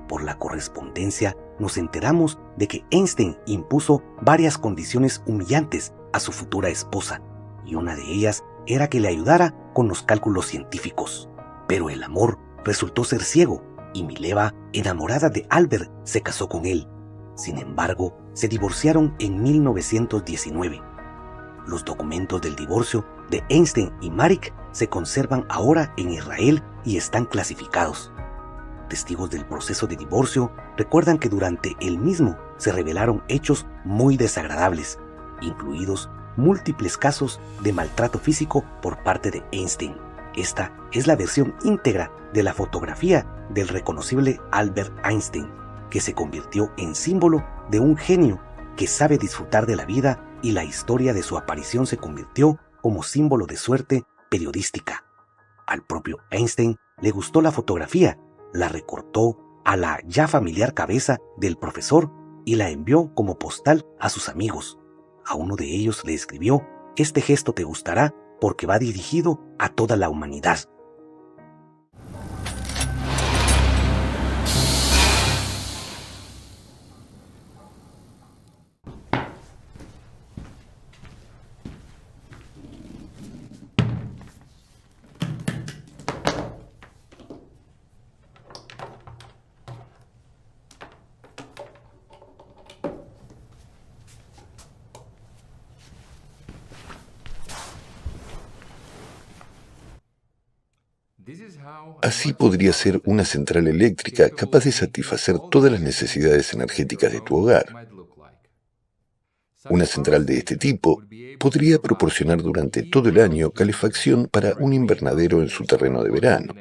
Por la correspondencia nos enteramos de que Einstein impuso varias condiciones humillantes a su futura esposa, y una de ellas era que le ayudara con los cálculos científicos. Pero el amor resultó ser ciego, y Mileva, enamorada de Albert, se casó con él. Sin embargo, se divorciaron en 1919. Los documentos del divorcio de Einstein y Maric se conservan ahora en Israel y están clasificados. Testigos del proceso de divorcio recuerdan que durante el mismo se revelaron hechos muy desagradables, incluidos múltiples casos de maltrato físico por parte de Einstein. Esta es la versión íntegra de la fotografía del reconocible Albert Einstein, que se convirtió en símbolo de un genio que sabe disfrutar de la vida, y la historia de su aparición se convirtió como símbolo de suerte periodística. Al propio Einstein le gustó la fotografía, la recortó a la ya familiar cabeza del profesor y la envió como postal a sus amigos. A uno de ellos le escribió: este gesto te gustará porque va dirigido a toda la humanidad.
Así podría ser una central eléctrica capaz de satisfacer todas las necesidades energéticas de tu hogar. Una central de este tipo podría proporcionar durante todo el año calefacción para un invernadero en su terreno de verano,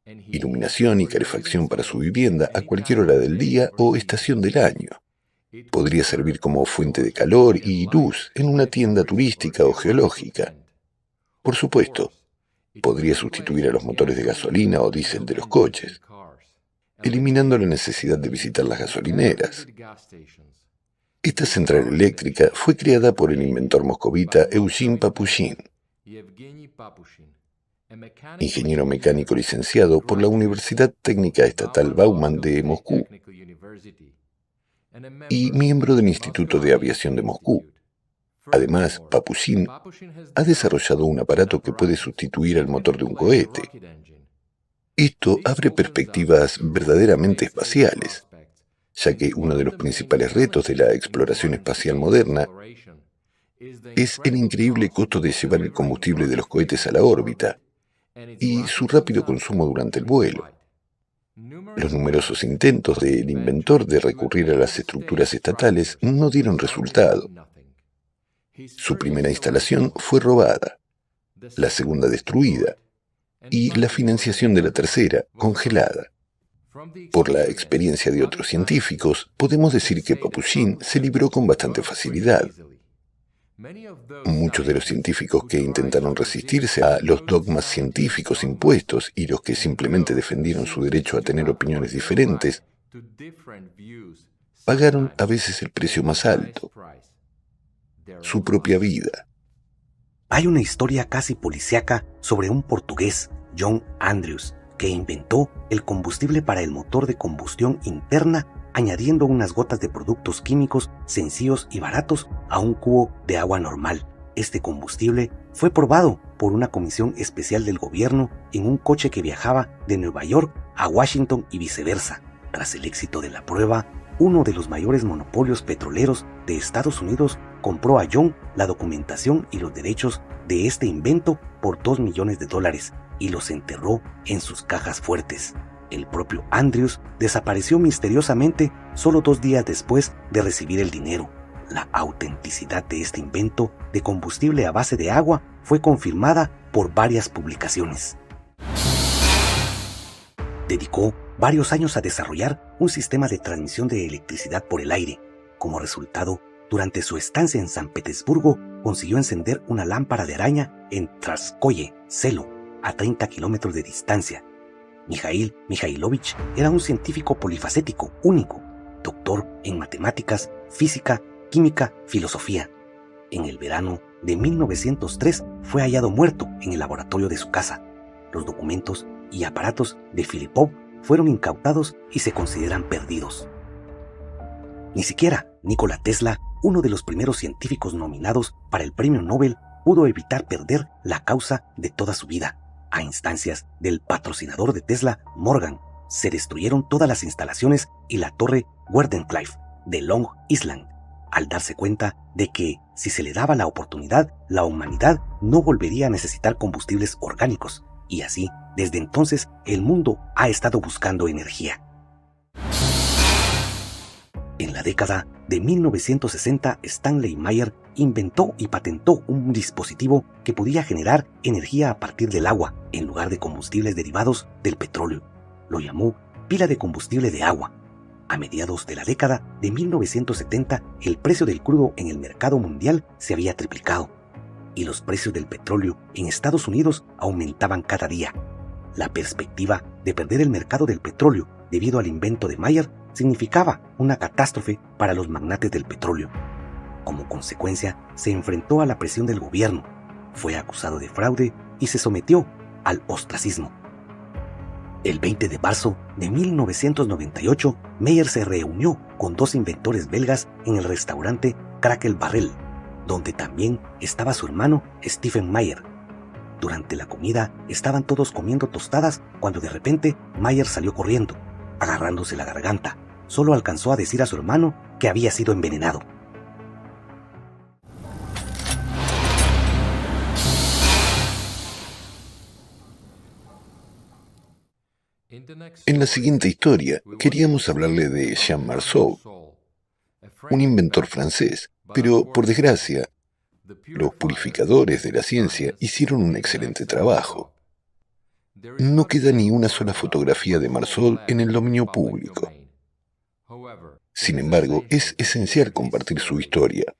iluminación y calefacción para su vivienda a cualquier hora del día o estación del año. Podría servir como fuente de calor y luz en una tienda turística o geológica. Por supuesto, podría sustituir a los motores de gasolina o diésel de los coches, eliminando la necesidad de visitar las gasolineras. Esta central eléctrica fue creada por el inventor moscovita Eugene Papushin, ingeniero mecánico licenciado por la Universidad Técnica Estatal Bauman de Moscú y miembro del Instituto de Aviación de Moscú. Además, Papushin ha desarrollado un aparato que puede sustituir al motor de un cohete. Esto abre perspectivas verdaderamente espaciales, ya que uno de los principales retos de la exploración espacial moderna es el increíble costo de llevar el combustible de los cohetes a la órbita y su rápido consumo durante el vuelo. Los numerosos intentos del inventor de recurrir a las estructuras estatales no dieron resultado. Su primera instalación fue robada, la segunda destruida y la financiación de la tercera congelada. Por la experiencia de otros científicos, podemos decir que Papushin se libró con bastante facilidad. Muchos de los científicos que intentaron resistirse a los dogmas científicos impuestos y los que simplemente defendieron su derecho a tener opiniones diferentes, pagaron a veces el precio más alto: su propia vida.
Hay una historia casi policíaca sobre un portugués, John Andrews, que inventó el combustible para el motor de combustión interna añadiendo unas gotas de productos químicos sencillos y baratos a un cubo de agua normal. Este combustible fue probado por una comisión especial del gobierno en un coche que viajaba de Nueva York a Washington y viceversa. Tras el éxito de la prueba, uno de los mayores monopolios petroleros de Estados Unidos, compró a Young la documentación y los derechos de este invento por $2 millones y los enterró en sus cajas fuertes. El propio Andrews desapareció misteriosamente solo 2 días después de recibir el dinero. La autenticidad de este invento de combustible a base de agua fue confirmada por varias publicaciones. Dedicó varios años a desarrollar un sistema de transmisión de electricidad por el aire. Como resultado, durante su estancia en San Petersburgo, consiguió encender una lámpara de araña en Trastskoye Selo, a 30 kilómetros de distancia. Mikhail Mikhailovich era un científico polifacético único, doctor en matemáticas, física, química, filosofía. En el verano de 1903 fue hallado muerto en el laboratorio de su casa. Los documentos y aparatos de Filipov fueron incautados y se consideran perdidos. Ni siquiera Nikola Tesla, uno de los primeros científicos nominados para el premio Nobel, pudo evitar perder la causa de toda su vida. A instancias del patrocinador de Tesla, Morgan, se destruyeron todas las instalaciones y la torre Wardenclyffe de Long Island, al darse cuenta de que, si se le daba la oportunidad, la humanidad no volvería a necesitar combustibles orgánicos, y así, desde entonces, el mundo ha estado buscando energía. En la década de 1960, Stanley Meyer inventó y patentó un dispositivo que podía generar energía a partir del agua, en lugar de combustibles derivados del petróleo. Lo llamó pila de combustible de agua. A mediados de la década de 1970, el precio del crudo en el mercado mundial se había triplicado, y los precios del petróleo en Estados Unidos aumentaban cada día. La perspectiva de perder el mercado del petróleo debido al invento de Meyer significaba una catástrofe para los magnates del petróleo. Como consecuencia, se enfrentó a la presión del gobierno, fue acusado de fraude y se sometió al ostracismo. El 20 de marzo de 1998, Meyer se reunió con 2 inventores belgas en el restaurante Cracker Barrel, donde también estaba su hermano Stephen Meyer. Durante la comida estaban todos comiendo tostadas cuando de repente Meyer salió corriendo, agarrándose la garganta. Solo alcanzó a decir a su hermano que había sido envenenado.
En la siguiente historia, queríamos hablarle de Jean Marceau, un inventor francés, pero por desgracia, los purificadores de la ciencia hicieron un excelente trabajo. No queda ni una sola fotografía de Marceau en el dominio público. Sin embargo, es esencial compartir su historia,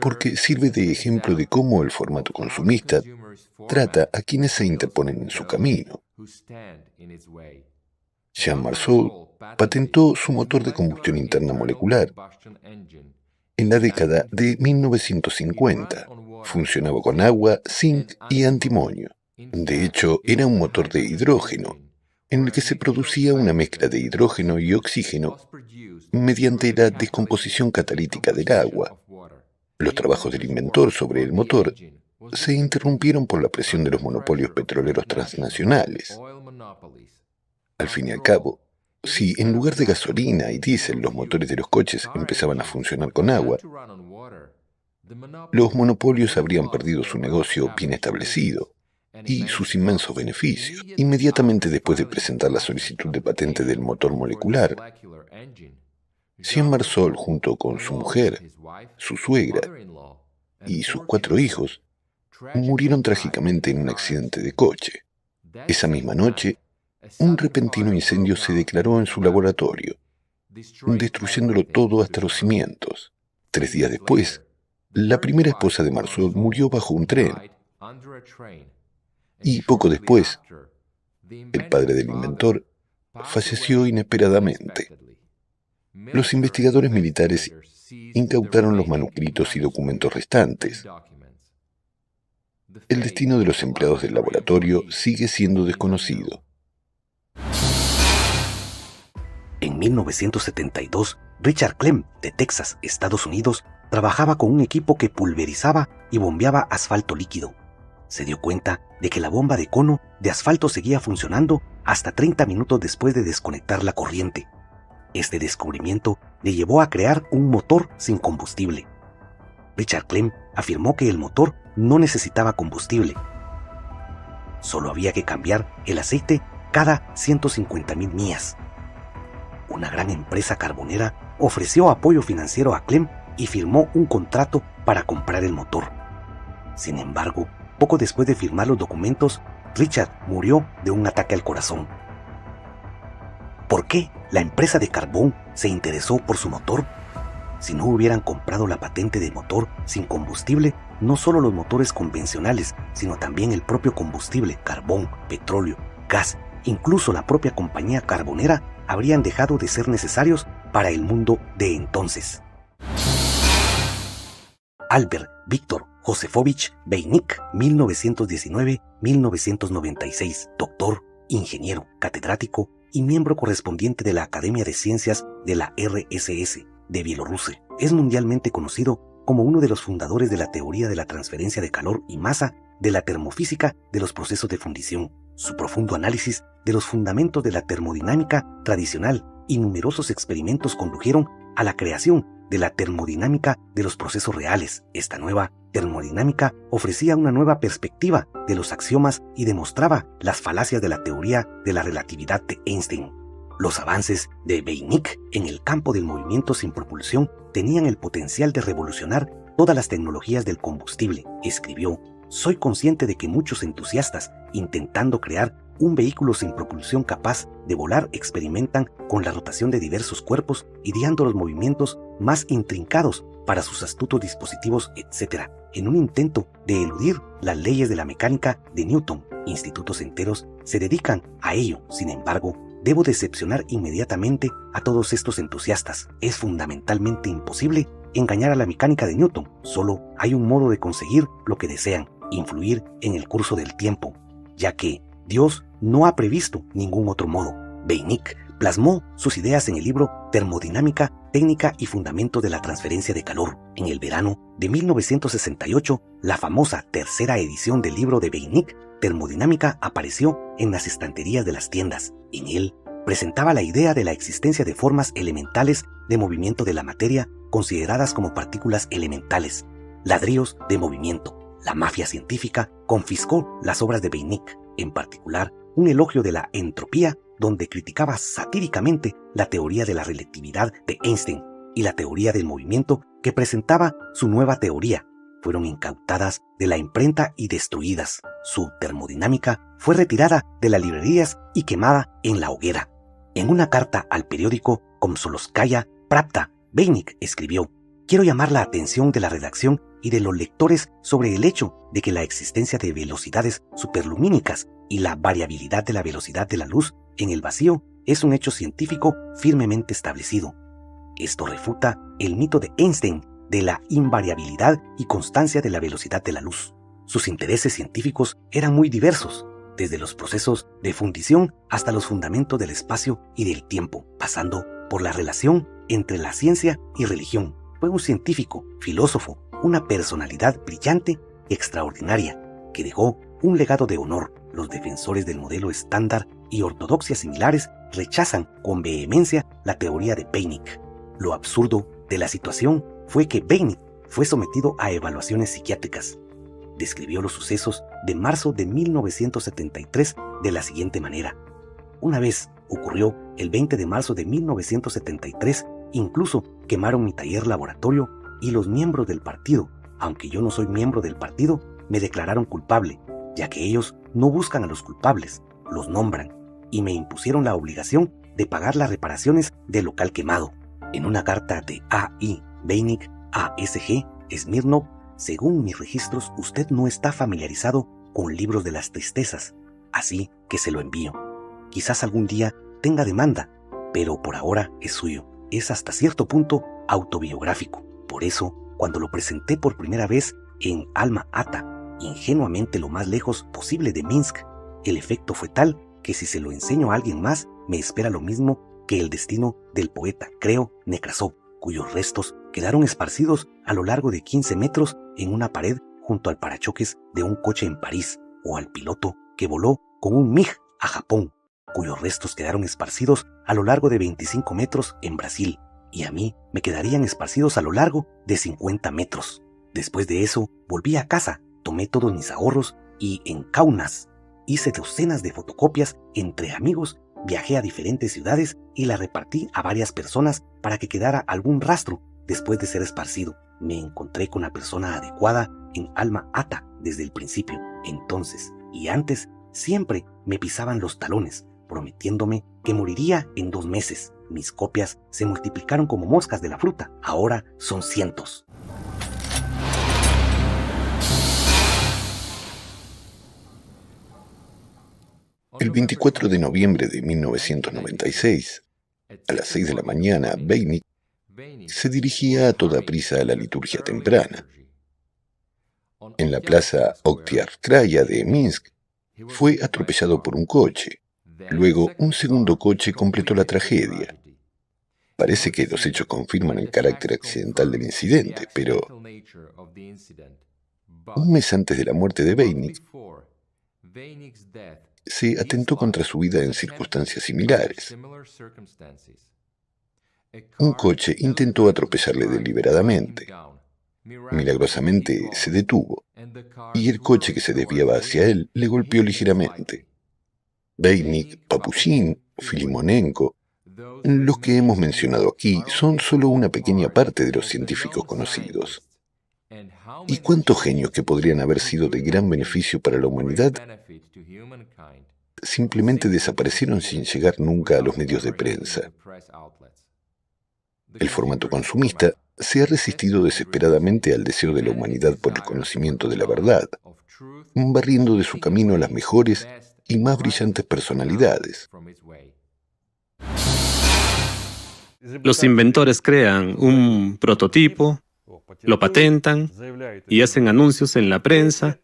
porque sirve de ejemplo de cómo el formato consumista trata a quienes se interponen en su camino. Jean Marceau patentó su motor de combustión interna molecular en la década de 1950. Funcionaba con agua, zinc y antimonio. De hecho, era un motor de hidrógeno, en el que se producía una mezcla de hidrógeno y oxígeno mediante la descomposición catalítica del agua. Los trabajos del inventor sobre el motor se interrumpieron por la presión de los monopolios petroleros transnacionales. Al fin y al cabo, si en lugar de gasolina y diésel los motores de los coches empezaban a funcionar con agua, los monopolios habrían perdido su negocio bien establecido y sus inmensos beneficios. Inmediatamente después de presentar la solicitud de patente del motor molecular, Jean Marceau, junto con su mujer, su suegra y sus 4 hijos, murieron trágicamente en un accidente de coche. Esa misma noche, un repentino incendio se declaró en su laboratorio, destruyéndolo todo hasta los cimientos. 3 días después, la primera esposa de Marceau murió bajo un tren. Y poco después, el padre del inventor falleció inesperadamente. Los investigadores militares incautaron los manuscritos y documentos restantes. El destino de los empleados del laboratorio sigue siendo desconocido.
En 1972, Richard Clem, de Texas, Estados Unidos, trabajaba con un equipo que pulverizaba y bombeaba asfalto líquido. Se dio cuenta de que la bomba de cono de asfalto seguía funcionando hasta 30 minutos después de desconectar la corriente. Este descubrimiento le llevó a crear un motor sin combustible. Richard Klem afirmó que el motor no necesitaba combustible. Solo había que cambiar el aceite cada 150,000 millas. Una gran empresa carbonera ofreció apoyo financiero a Klem y firmó un contrato para comprar el motor. Sin embargo, poco después de firmar los documentos, Richard murió de un ataque al corazón. ¿Por qué la empresa de carbón se interesó por su motor? Si no hubieran comprado la patente de motor sin combustible, no solo los motores convencionales, sino también el propio combustible, carbón, petróleo, gas, incluso la propia compañía carbonera, habrían dejado de ser necesarios para el mundo de entonces. Albert Víctor Josefovich Beinik, 1919-1996, doctor, ingeniero, catedrático y miembro correspondiente de la Academia de Ciencias de la RSS de Bielorrusia. Es mundialmente conocido como uno de los fundadores de la teoría de la transferencia de calor y masa, de la termofísica de los procesos de fundición. Su profundo análisis de los fundamentos de la termodinámica tradicional y numerosos experimentos condujeron a la creación de la termodinámica de los procesos reales. Esta nueva termodinámica ofrecía una nueva perspectiva de los axiomas y demostraba las falacias de la teoría de la relatividad de Einstein. Los avances de Beinik en el campo del movimiento sin propulsión tenían el potencial de revolucionar todas las tecnologías del combustible. Escribió: soy consciente de que muchos entusiastas, intentando crear un vehículo sin propulsión capaz de volar, experimentan con la rotación de diversos cuerpos, ideando los movimientos más intrincados para sus astutos dispositivos, etc., en un intento de eludir las leyes de la mecánica de Newton. Institutos enteros se dedican a ello. Sin embargo, debo decepcionar inmediatamente a todos estos entusiastas. Es fundamentalmente imposible engañar a la mecánica de Newton. Solo hay un modo de conseguir lo que desean: influir en el curso del tiempo, ya que Dios no ha previsto ningún otro modo. Beinik plasmó sus ideas en el libro Termodinámica, Técnica y Fundamento de la Transferencia de Calor. En el verano de 1968, la famosa tercera edición del libro de Beinik, Termodinámica, apareció en las estanterías de las tiendas. En él presentaba la idea de la existencia de formas elementales de movimiento de la materia consideradas como partículas elementales, ladrillos de movimiento. La mafia científica confiscó las obras de Beinik, en particular un elogio de la entropía, donde criticaba satíricamente la teoría de la relatividad de Einstein y la teoría del movimiento que presentaba su nueva teoría. Fueron incautadas de la imprenta y destruidas. Su termodinámica fue retirada de las librerías y quemada en la hoguera. En una carta al periódico Komsomolskaya Pravda, Beinik escribió: quiero llamar la atención de la redacción y de los lectores sobre el hecho de que la existencia de velocidades superlumínicas y la variabilidad de la velocidad de la luz en el vacío es un hecho científico firmemente establecido. Esto refuta el mito de Einstein de la invariabilidad y constancia de la velocidad de la luz. Sus intereses científicos eran muy diversos, desde los procesos de fundición hasta los fundamentos del espacio y del tiempo, pasando por la relación entre la ciencia y religión. Fue un científico, filósofo, una personalidad brillante y extraordinaria, que dejó un legado de honor. Los defensores del modelo estándar y ortodoxias similares rechazan con vehemencia la teoría de Beinik. Lo absurdo de la situación fue que Beinik fue sometido a evaluaciones psiquiátricas. Describió los sucesos de marzo de 1973 de la siguiente manera: una vez ocurrió el 20 de marzo de 1973, incluso quemaron mi taller laboratorio y los miembros del partido, aunque yo no soy miembro del partido, me declararon culpable, ya que ellos no buscan a los culpables, los nombran, y me impusieron la obligación de pagar las reparaciones del local quemado. En una carta de A.I. Beinik a S.G. Smirnov: según mis registros, usted no está familiarizado con libros de las tristezas, así que se lo envío. Quizás algún día tenga demanda, pero por ahora es suyo. Es hasta cierto punto autobiográfico. Por eso, cuando lo presenté por primera vez en Alma Ata, ingenuamente lo más lejos posible de Minsk, el efecto fue tal que si se lo enseño a alguien más, me espera lo mismo que el destino del poeta, creo, Nekrasov, cuyos restos quedaron esparcidos a lo largo de 15 metros en una pared junto al parachoques de un coche en París, o al piloto que voló con un MiG a Japón. cuyos restos quedaron esparcidos a lo largo de 25 metros en Brasil, y a mí me quedarían esparcidos a lo largo de 50 metros. Después de eso, volví a casa, tomé todos mis ahorros y en Kaunas hice docenas de fotocopias entre amigos, viajé a diferentes ciudades y la repartí a varias personas para que quedara algún rastro después de ser esparcido. Me encontré con la persona adecuada en Alma-Ata desde el principio. Entonces y antes siempre me pisaban los talones, prometiéndome que moriría en 2 meses. Mis copias se multiplicaron como moscas de la fruta. Ahora son cientos.
El 24 de noviembre de 1996, a las 6 de la mañana, Beinik se dirigía a toda prisa a la liturgia temprana. En la plaza Oktiarskaya de Minsk, fue atropellado por un coche. Luego, un segundo coche completó la tragedia. Parece que los hechos confirman el carácter accidental del incidente, pero un mes antes de la muerte de Beinik, se atentó contra su vida en circunstancias similares. Un coche intentó atropellarle deliberadamente. Milagrosamente se detuvo, y el coche que se desviaba hacia él le golpeó ligeramente. Beinik, Papushin, Filimonenko, los que hemos mencionado aquí, son solo una pequeña parte de los científicos conocidos. ¿Y cuántos genios que podrían haber sido de gran beneficio para la humanidad simplemente desaparecieron sin llegar nunca a los medios de prensa? El formato consumista se ha resistido desesperadamente al deseo de la humanidad por el conocimiento de la verdad, barriendo de su camino a las mejores y más brillantes personalidades.
Los inventores crean un prototipo, lo patentan y hacen anuncios en la prensa,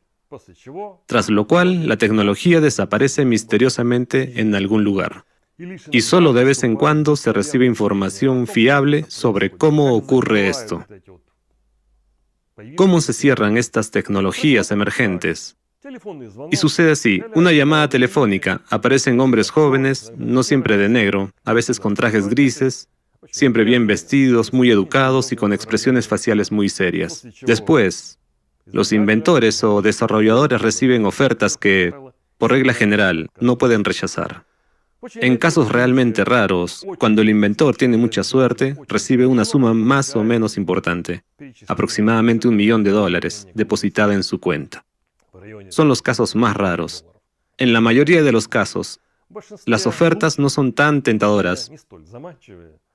tras lo cual la tecnología desaparece misteriosamente en algún lugar. Y solo de vez en cuando se recibe información fiable sobre cómo ocurre esto. ¿Cómo se cierran estas tecnologías emergentes? Y sucede así, una llamada telefónica, aparecen hombres jóvenes, no siempre de negro, a veces con trajes grises, siempre bien vestidos, muy educados y con expresiones faciales muy serias. Después, los inventores o desarrolladores reciben ofertas que, por regla general, no pueden rechazar. En casos realmente raros, cuando el inventor tiene mucha suerte, recibe una suma más o menos importante, aproximadamente $1 millón, depositada en su cuenta. Son los casos más raros. En la mayoría de los casos, las ofertas no son tan tentadoras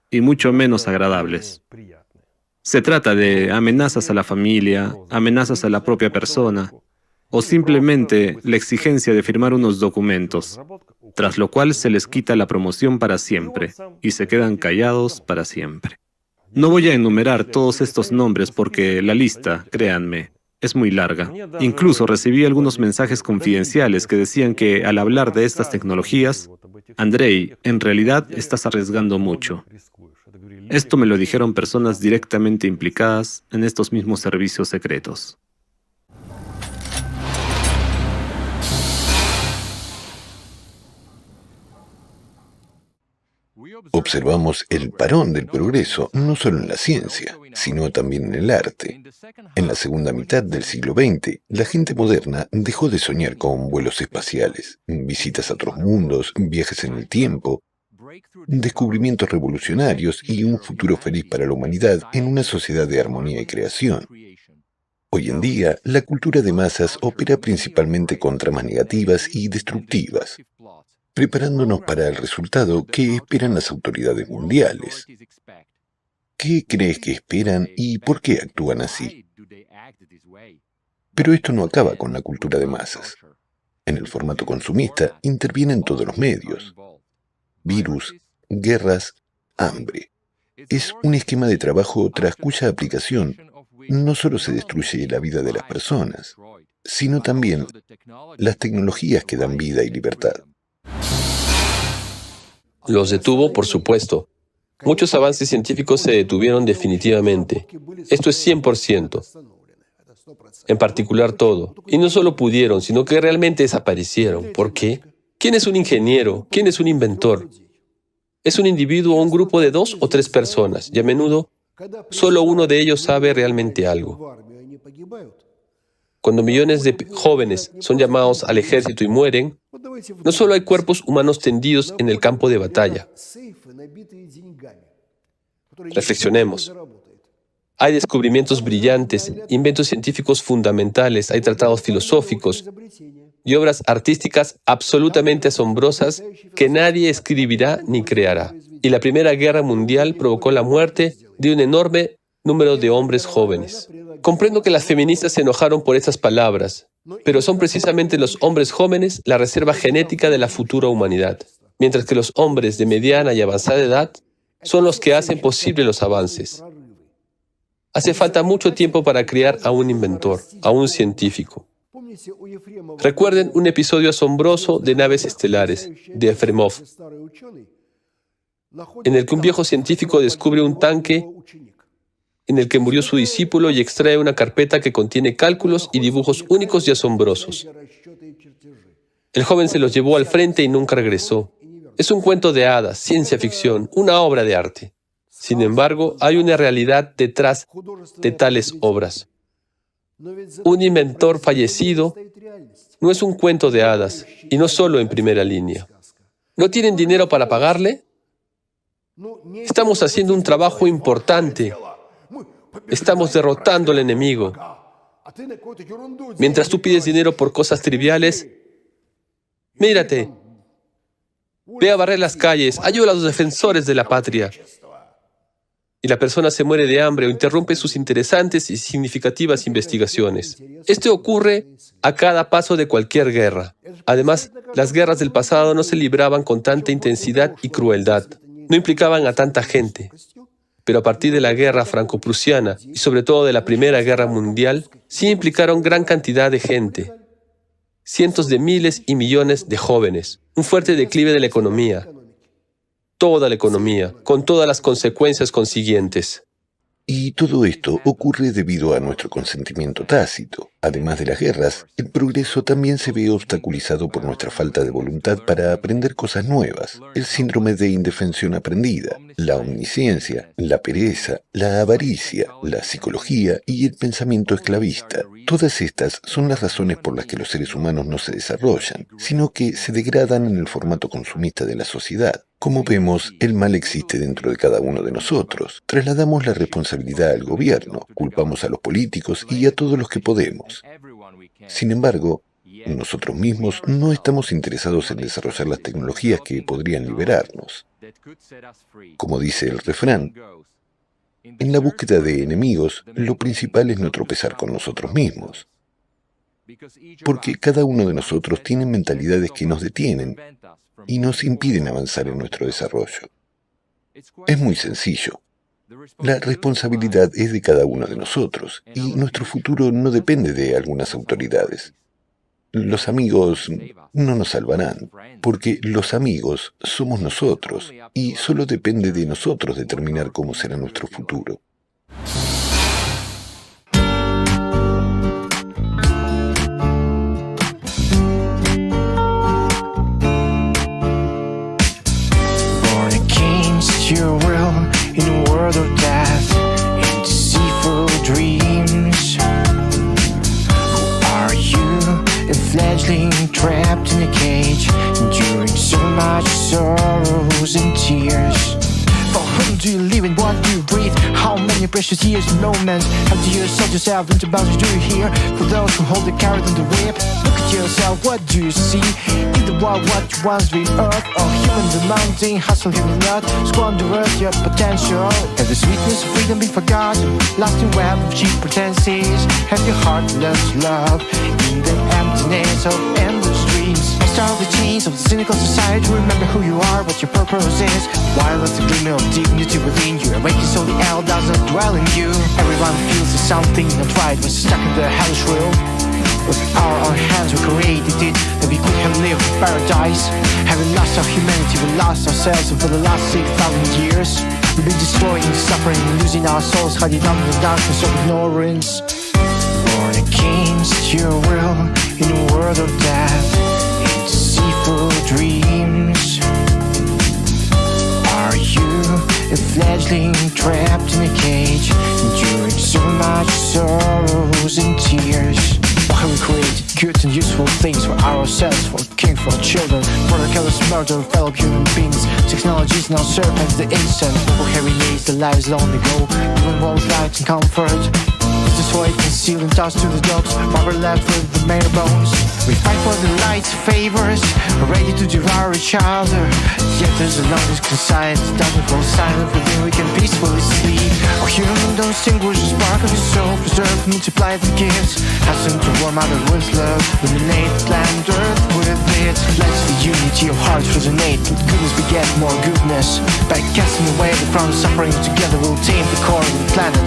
y mucho menos agradables. Se trata de amenazas a la familia, amenazas a la propia persona, o simplemente la exigencia de firmar unos documentos, tras lo cual se les quita la promoción para siempre y se quedan callados para siempre. No voy a enumerar todos estos nombres porque la lista, créanme, es muy larga. Incluso recibí algunos mensajes confidenciales que decían que al hablar de estas tecnologías, Andrei, en realidad estás arriesgando mucho. Esto me lo dijeron personas directamente implicadas en estos mismos servicios secretos.
Observamos el parón del progreso no solo en la ciencia, sino también en el arte. En la segunda mitad del siglo XX, la gente moderna dejó de soñar con vuelos espaciales, visitas a otros mundos, viajes en el tiempo, descubrimientos revolucionarios y un futuro feliz para la humanidad en una sociedad de armonía y creación. Hoy en día, la cultura de masas opera principalmente con tramas negativas y destructivas, preparándonos para el resultado que esperan las autoridades mundiales. ¿Qué crees que esperan y por qué actúan así? Pero esto no acaba con la cultura de masas. En el formato consumista intervienen todos los medios. Virus, guerras, hambre. Es un esquema de trabajo tras cuya aplicación no solo se destruye la vida de las personas, sino también las tecnologías que dan vida y libertad.
Los detuvo, por supuesto. Muchos avances científicos se detuvieron definitivamente. Esto es 100%. En particular todo. Y no solo pudieron, sino que realmente desaparecieron. ¿Por qué? ¿Quién es un ingeniero? ¿Quién es un inventor? Es un individuo o un grupo de 2 o 3 personas, y a menudo solo uno de ellos sabe realmente algo. Cuando millones de jóvenes son llamados al ejército y mueren, no solo hay cuerpos humanos tendidos en el campo de batalla. Reflexionemos. Hay descubrimientos brillantes, inventos científicos fundamentales, hay tratados filosóficos y obras artísticas absolutamente asombrosas que nadie escribirá ni creará. Y la Primera Guerra Mundial provocó la muerte de un enorme número de hombres jóvenes. Comprendo que las feministas se enojaron por estas palabras, pero son precisamente los hombres jóvenes la reserva genética de la futura humanidad, mientras que los hombres de mediana y avanzada edad son los que hacen posible los avances. Hace falta mucho tiempo para crear a un inventor, a un científico. Recuerden un episodio asombroso de Naves Estelares, de Efremov, en el que un viejo científico descubre un tanque en el que murió su discípulo y extrae una carpeta que contiene cálculos y dibujos únicos y asombrosos. El joven se los llevó al frente y nunca regresó. Es un cuento de hadas, ciencia ficción, una obra de arte. Sin embargo, hay una realidad detrás de tales obras. Un inventor fallecido no es un cuento de hadas, y no solo en primera línea. ¿No tienen dinero para pagarle? Estamos haciendo un trabajo importante. Estamos derrotando al enemigo. Mientras tú pides dinero por cosas triviales, mírate. Ve a barrer las calles, ayuda a los defensores de la patria. Y la persona se muere de hambre o interrumpe sus interesantes y significativas investigaciones. Esto ocurre a cada paso de cualquier guerra. Además, las guerras del pasado no se libraban con tanta intensidad y crueldad. No implicaban a tanta gente. Pero a partir de la guerra franco-prusiana y sobre todo de la Primera Guerra Mundial, sí implicaron gran cantidad de gente. Cientos de miles y millones de jóvenes. Un fuerte declive de la economía. Toda la economía, con todas las consecuencias consiguientes.
Y todo esto ocurre debido a nuestro consentimiento tácito. Además de las guerras, el progreso también se ve obstaculizado por nuestra falta de voluntad para aprender cosas nuevas, el síndrome de indefensión aprendida, la omnisciencia, la pereza, la avaricia, la psicología y el pensamiento esclavista. Todas estas son las razones por las que los seres humanos no se desarrollan, sino que se degradan en el formato consumista de la sociedad. Como vemos, el mal existe dentro de cada uno de nosotros. Trasladamos la responsabilidad al gobierno, culpamos a los políticos y a todos los que podemos. Sin embargo, nosotros mismos no estamos interesados en desarrollar las tecnologías que podrían liberarnos. Como dice el refrán, en la búsqueda de enemigos, lo principal es no tropezar con nosotros mismos. Porque cada uno de nosotros tiene mentalidades que nos detienen y nos impiden avanzar en nuestro desarrollo. Es muy sencillo. La responsabilidad es de cada uno de nosotros y nuestro futuro no depende de algunas autoridades. Los amigos no nos salvarán, porque los amigos somos nosotros y solo depende de nosotros determinar cómo será nuestro futuro.
Your will in a world of death, in deceitful dreams. Who are you, a fledgling trapped in a cage, enduring so much sorrows and tears? For whom do you live and what do you breathe? How many precious years and moments have you sold yourself into boundaries do you hear? For those who hold the carrot and the whip, look at yourself, what do you see? In the world what you once dreamed of, or human demanding, hustle human not, squander your potential. Have the sweetness of freedom been forgotten? Lost in web of cheap pretenses. Have your heart lost love in the emptiness of endless dreams? Start the chains of the cynical society. Remember who you are, what your purpose is. While it's a glimmer of dignity within you, awaken so the hell doesn't dwell in you. Everyone feels there's something not right when stuck in the hellish wheel. With our own hands we created it, that we could have lived in paradise. Having lost our humanity, we lost ourselves, and for the last 6,000 years we've been destroying, suffering, losing our souls, hiding under the darkness of ignorance. Born against your will in a world of death, in deceitful deceitful dreams. Are you a fledgling trapped in a cage, enduring so much sorrows and tears? Or have we created good and useful things for ourselves, for king, for children, for the careless murder of fellow human beings? Technologies now serve at the instant, or have we raised the lives long ago, given world light and comfort? Is this why it concealed and tossed to the dogs, while we're left with the mere bones? We fight for the light's favors, ready to devour each other. Yet as long as society doesn't fall silent, within we can peacefully sleep. Our human don't extinguish the spark of your soul, preserve, multiply the gifts. Hasten to warm others with love, illuminate planet Earth with it. Let the unity of hearts resonate, with goodness beget more goodness. By casting away the crown of suffering, together we'll tame the core of the planet.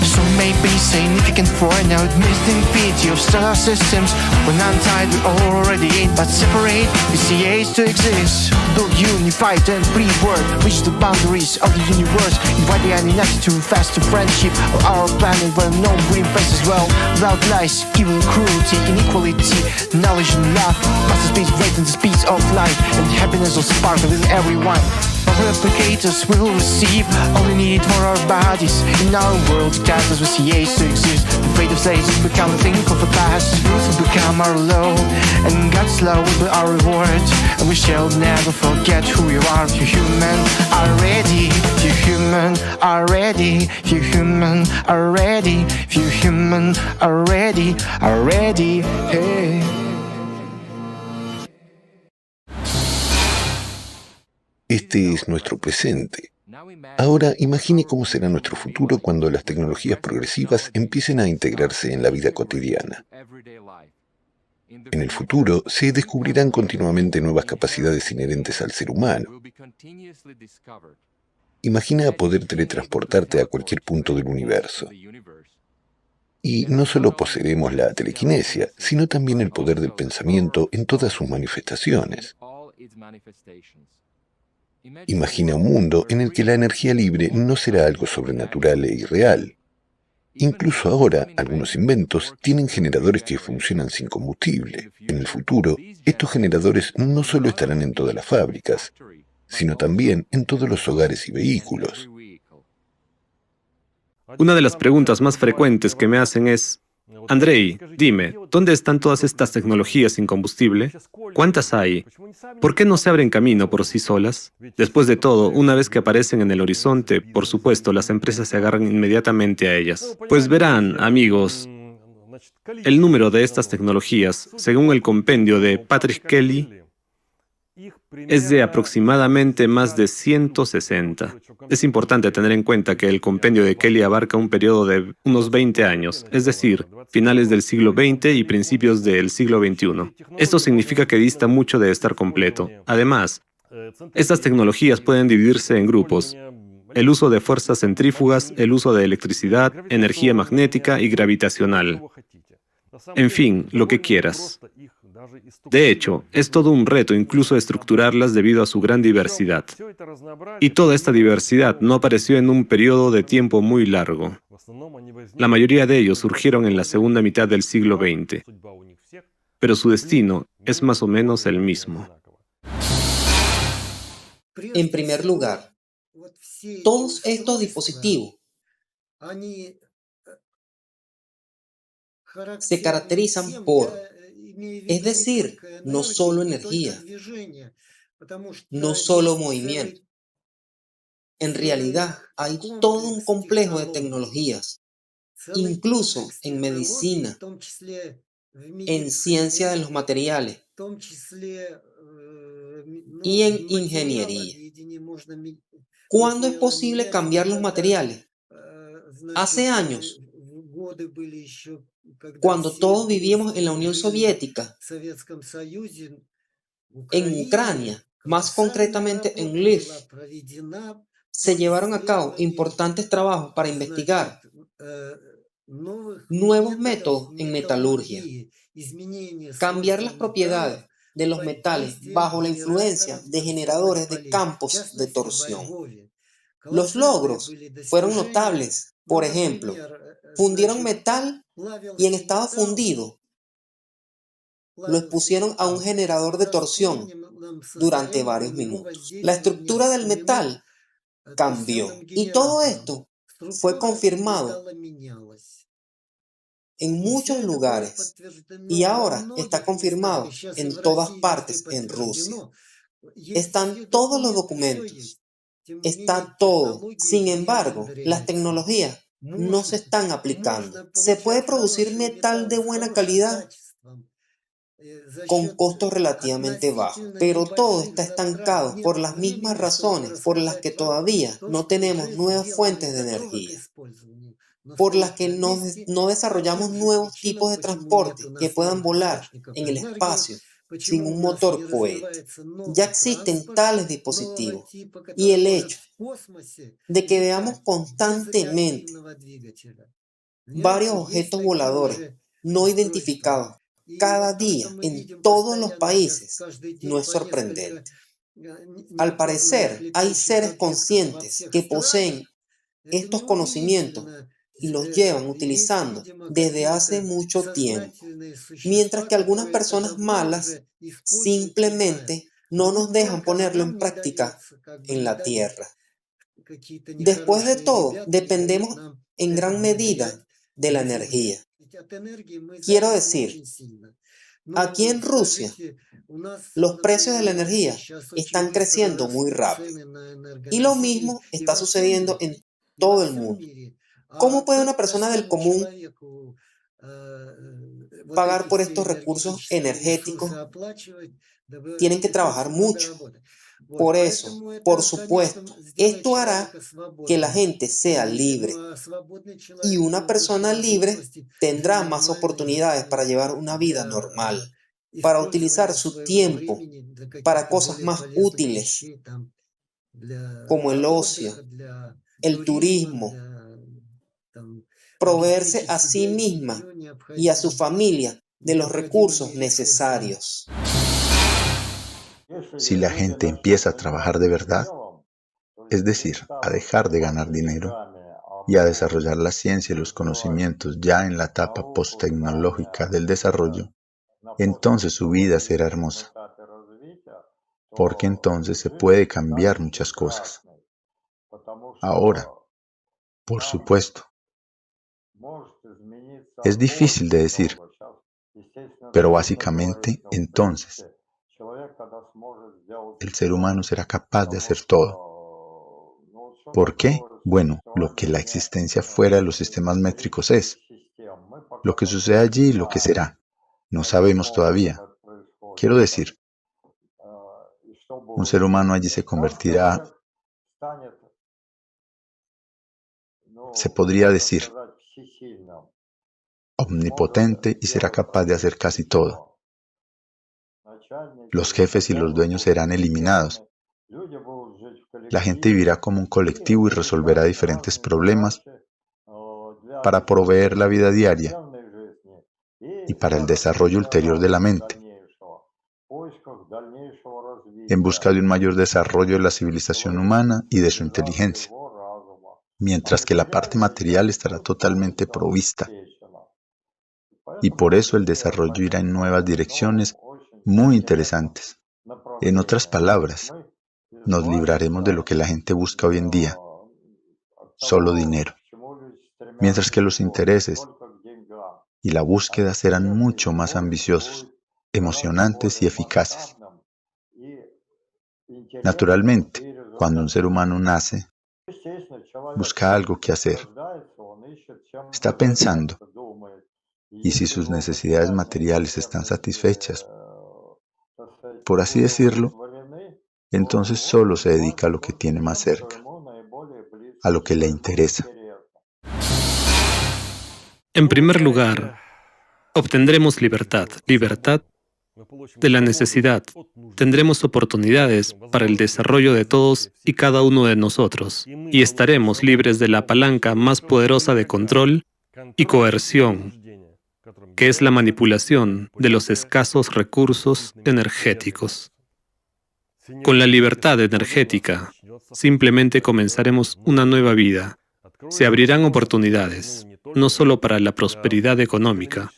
So maybe significant for now, amidst the infinity of star systems. When untied we already ain't but separate, we see age to exist. Though unified and free word, reach the boundaries of the universe. Invite the unelected to faster friendship of our planet, where no green faces well. Without lies, evil, cruelty, inequality, knowledge and love. Must speed rate in the speed of light, and happiness will spark within everyone. Our replicators will receive all we need for our bodies. In our world, just as we see age to exist, the fate of slaves will become a thing of the past. Truth will become our law, and God's law will be our reward. And we shall never forget who you are. If you human are ready, if you human are ready, if you human are ready, if you human are ready, hey.
Este es nuestro presente. Ahora imagine cómo será nuestro futuro cuando las tecnologías progresivas empiecen a integrarse en la vida cotidiana. En el futuro se descubrirán continuamente nuevas capacidades inherentes al ser humano. Imagina poder teletransportarte a cualquier punto del universo. Y no solo poseeremos la telequinesia, sino también el poder del pensamiento en todas sus manifestaciones. Imagina un mundo en el que la energía libre no será algo sobrenatural e irreal. Incluso ahora, algunos inventos tienen generadores que funcionan sin combustible. En el futuro, estos generadores no solo estarán en todas las fábricas, sino también en todos los hogares y vehículos.
Una de las preguntas más frecuentes que me hacen es: Andrei, dime, ¿dónde están todas estas tecnologías sin combustible? ¿Cuántas hay? ¿Por qué no se abren camino por sí solas? Después de todo, una vez que aparecen en el horizonte, por supuesto, las empresas se agarran inmediatamente a ellas. Pues verán, amigos, el número de estas tecnologías, según el compendio de Patrick Kelly, es de aproximadamente más de 160. Es importante tener en cuenta que el compendio de Kelly abarca un periodo de unos 20 años, es decir, finales del siglo XX y principios del siglo XXI. Esto significa que dista mucho de estar completo. Además, estas tecnologías pueden dividirse en grupos: el uso de fuerzas centrífugas, el uso de electricidad, energía magnética y gravitacional. En fin, lo que quieras. De hecho, es todo un reto incluso estructurarlas debido a su gran diversidad. Y toda esta diversidad no apareció en un periodo de tiempo muy largo. La mayoría de ellos surgieron en la segunda mitad del siglo XX, pero su destino es más o menos el mismo.
En primer lugar, todos estos dispositivos se caracterizan por, es decir, no solo energía, no solo movimiento. En realidad, hay todo un complejo de tecnologías, incluso en medicina, en ciencia de los materiales y en ingeniería. ¿Cuándo es posible cambiar los materiales? Hace años, cuando todos vivíamos en la Unión Soviética, en Ucrania, más concretamente en Lviv, se llevaron a cabo importantes trabajos para investigar nuevos métodos en metalurgia, cambiar las propiedades de los metales bajo la influencia de generadores de campos de torsión. Los logros fueron notables. Por ejemplo, fundieron metal y en estado fundido lo expusieron a un generador de torsión durante varios minutos. La estructura del metal cambió y todo esto fue confirmado en muchos lugares y ahora está confirmado en todas partes en Rusia. Están todos los documentos, está todo. Sin embargo, las tecnologías no se están aplicando. Se puede producir metal de buena calidad con costos relativamente bajos, pero todo está estancado por las mismas razones por las que todavía no tenemos nuevas fuentes de energía, por las que no desarrollamos nuevos tipos de transporte que puedan volar en el espacio sin un motor cohete. Ya existen tales dispositivos y el hecho de que veamos constantemente varios objetos voladores no identificados cada día en todos los países no es sorprendente. Al parecer, hay seres conscientes que poseen estos conocimientos y los llevan utilizando desde hace mucho tiempo, mientras que algunas personas malas simplemente no nos dejan ponerlo en práctica en la Tierra. Después de todo, dependemos en gran medida de la energía. Quiero decir, aquí en Rusia, los precios de la energía están creciendo muy rápido y lo mismo está sucediendo en todo el mundo. ¿Cómo puede una persona del común pagar por estos recursos energéticos? Tienen que trabajar mucho. Por eso, por supuesto, esto hará que la gente sea libre. Y una persona libre tendrá más oportunidades para llevar una vida normal, para utilizar su tiempo para cosas más útiles, como el ocio, el turismo, proveerse a sí misma y a su familia de los recursos necesarios.
Si la gente empieza a trabajar de verdad, es decir, a dejar de ganar dinero y a desarrollar la ciencia y los conocimientos ya en la etapa post-tecnológica del desarrollo, entonces su vida será hermosa, porque entonces se puede cambiar muchas cosas. Ahora, por supuesto, es difícil de decir, pero básicamente entonces el ser humano será capaz de hacer todo. ¿Por qué? Bueno, lo que la existencia fuera de los sistemas métricos es. Lo que sucede allí, lo que será. No sabemos todavía. Quiero decir, un ser humano allí se convertirá, se podría decir, omnipotente y será capaz de hacer casi todo. Los jefes y los dueños serán eliminados. La gente vivirá como un colectivo y resolverá diferentes problemas para proveer la vida diaria y para el desarrollo ulterior de la mente, en busca de un mayor desarrollo de la civilización humana y de su inteligencia, mientras que la parte material estará totalmente provista. Y por eso el desarrollo irá en nuevas direcciones muy interesantes. En otras palabras, nos libraremos de lo que la gente busca hoy en día, solo dinero, mientras que los intereses y la búsqueda serán mucho más ambiciosos, emocionantes y eficaces. Naturalmente, cuando un ser humano nace, busca algo que hacer. Está pensando, y si sus necesidades materiales están satisfechas, por así decirlo, entonces solo se dedica a lo que tiene más cerca, a lo que le interesa.
En primer lugar, obtendremos libertad. Libertad de la necesidad. Tendremos oportunidades para el desarrollo de todos y cada uno de nosotros, y estaremos libres de la palanca más poderosa de control y coerción, que es la manipulación de los escasos recursos energéticos. Con la libertad energética, simplemente comenzaremos una nueva vida. Se abrirán oportunidades, no solo para la prosperidad económica,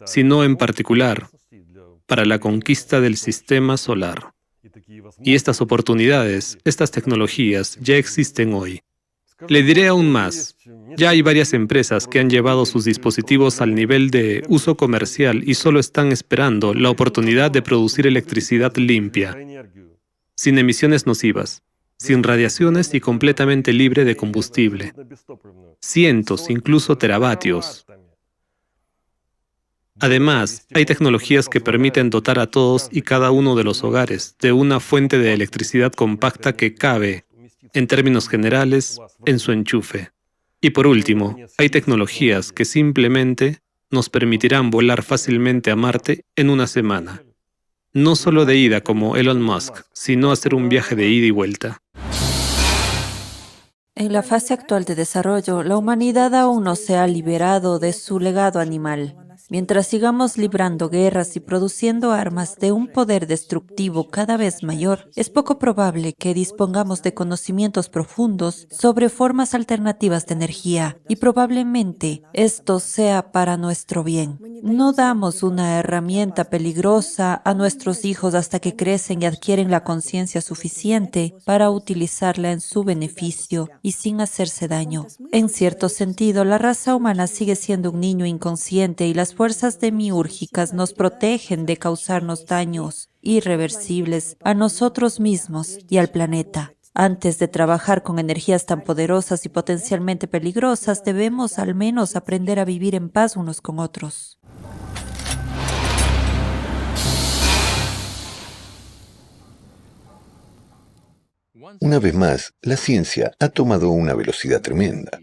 sino en particular para la conquista del sistema solar. Y estas oportunidades, estas tecnologías ya existen hoy. Le diré aún más. Ya hay varias empresas que han llevado sus dispositivos al nivel de uso comercial y solo están esperando la oportunidad de producir electricidad limpia, sin emisiones nocivas, sin radiaciones y completamente libre de combustible. Cientos, incluso teravatios. Además, hay tecnologías que permiten dotar a todos y cada uno de los hogares de una fuente de electricidad compacta que cabe, en términos generales, en su enchufe. Y por último, hay tecnologías que simplemente nos permitirán volar fácilmente a Marte en una semana. No solo de ida como Elon Musk, sino hacer un viaje de ida y vuelta.
En la fase actual de desarrollo, la humanidad aún no se ha liberado de su legado animal. Mientras sigamos librando guerras y produciendo armas de un poder destructivo cada vez mayor, es poco probable que dispongamos de conocimientos profundos sobre formas alternativas de energía, y probablemente esto sea para nuestro bien. No damos una herramienta peligrosa a nuestros hijos hasta que crecen y adquieren la conciencia suficiente para utilizarla en su beneficio y sin hacerse daño. En cierto sentido, la raza humana sigue siendo un niño inconsciente y las fuerzas demiúrgicas nos protegen de causarnos daños irreversibles a nosotros mismos y al planeta. Antes de trabajar con energías tan poderosas y potencialmente peligrosas, debemos al menos aprender a vivir en paz unos con otros.
Una vez más, la ciencia ha tomado una velocidad tremenda.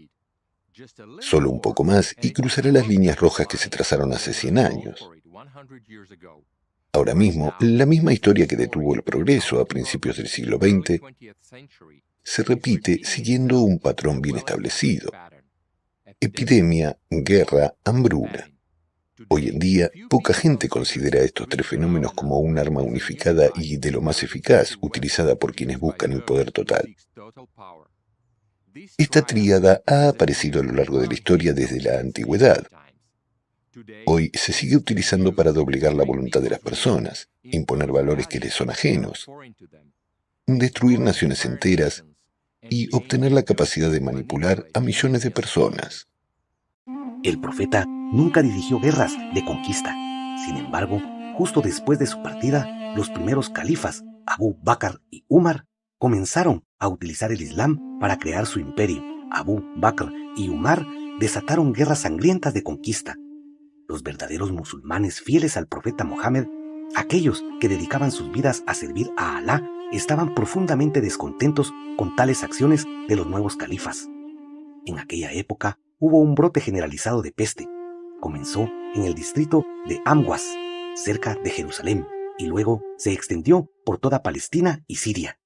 Solo un poco más y cruzará las líneas rojas que se trazaron hace 100 años. Ahora mismo, la misma historia que detuvo el progreso a principios del siglo XX se repite siguiendo un patrón bien establecido. Epidemia, guerra, hambruna. Hoy en día, poca gente considera estos tres fenómenos como un arma unificada y de lo más eficaz, utilizada por quienes buscan el poder total. Esta tríada ha aparecido a lo largo de la historia desde la antigüedad. Hoy se sigue utilizando para doblegar la voluntad de las personas, imponer valores que les son ajenos, destruir naciones enteras y obtener la capacidad de manipular a millones de personas.
El profeta nunca dirigió guerras de conquista. Sin embargo, justo después de su partida, los primeros califas, Abu Bakr y Umar, comenzaron a utilizar el Islam para crear su imperio. Abu Bakr y Umar desataron guerras sangrientas de conquista. Los verdaderos musulmanes fieles al profeta Mohammed, aquellos que dedicaban sus vidas a servir a Alá, estaban profundamente descontentos con tales acciones de los nuevos califas. En aquella época hubo un brote generalizado de peste. Comenzó en el distrito de Amwas, cerca de Jerusalén, y luego se extendió por toda Palestina y Siria.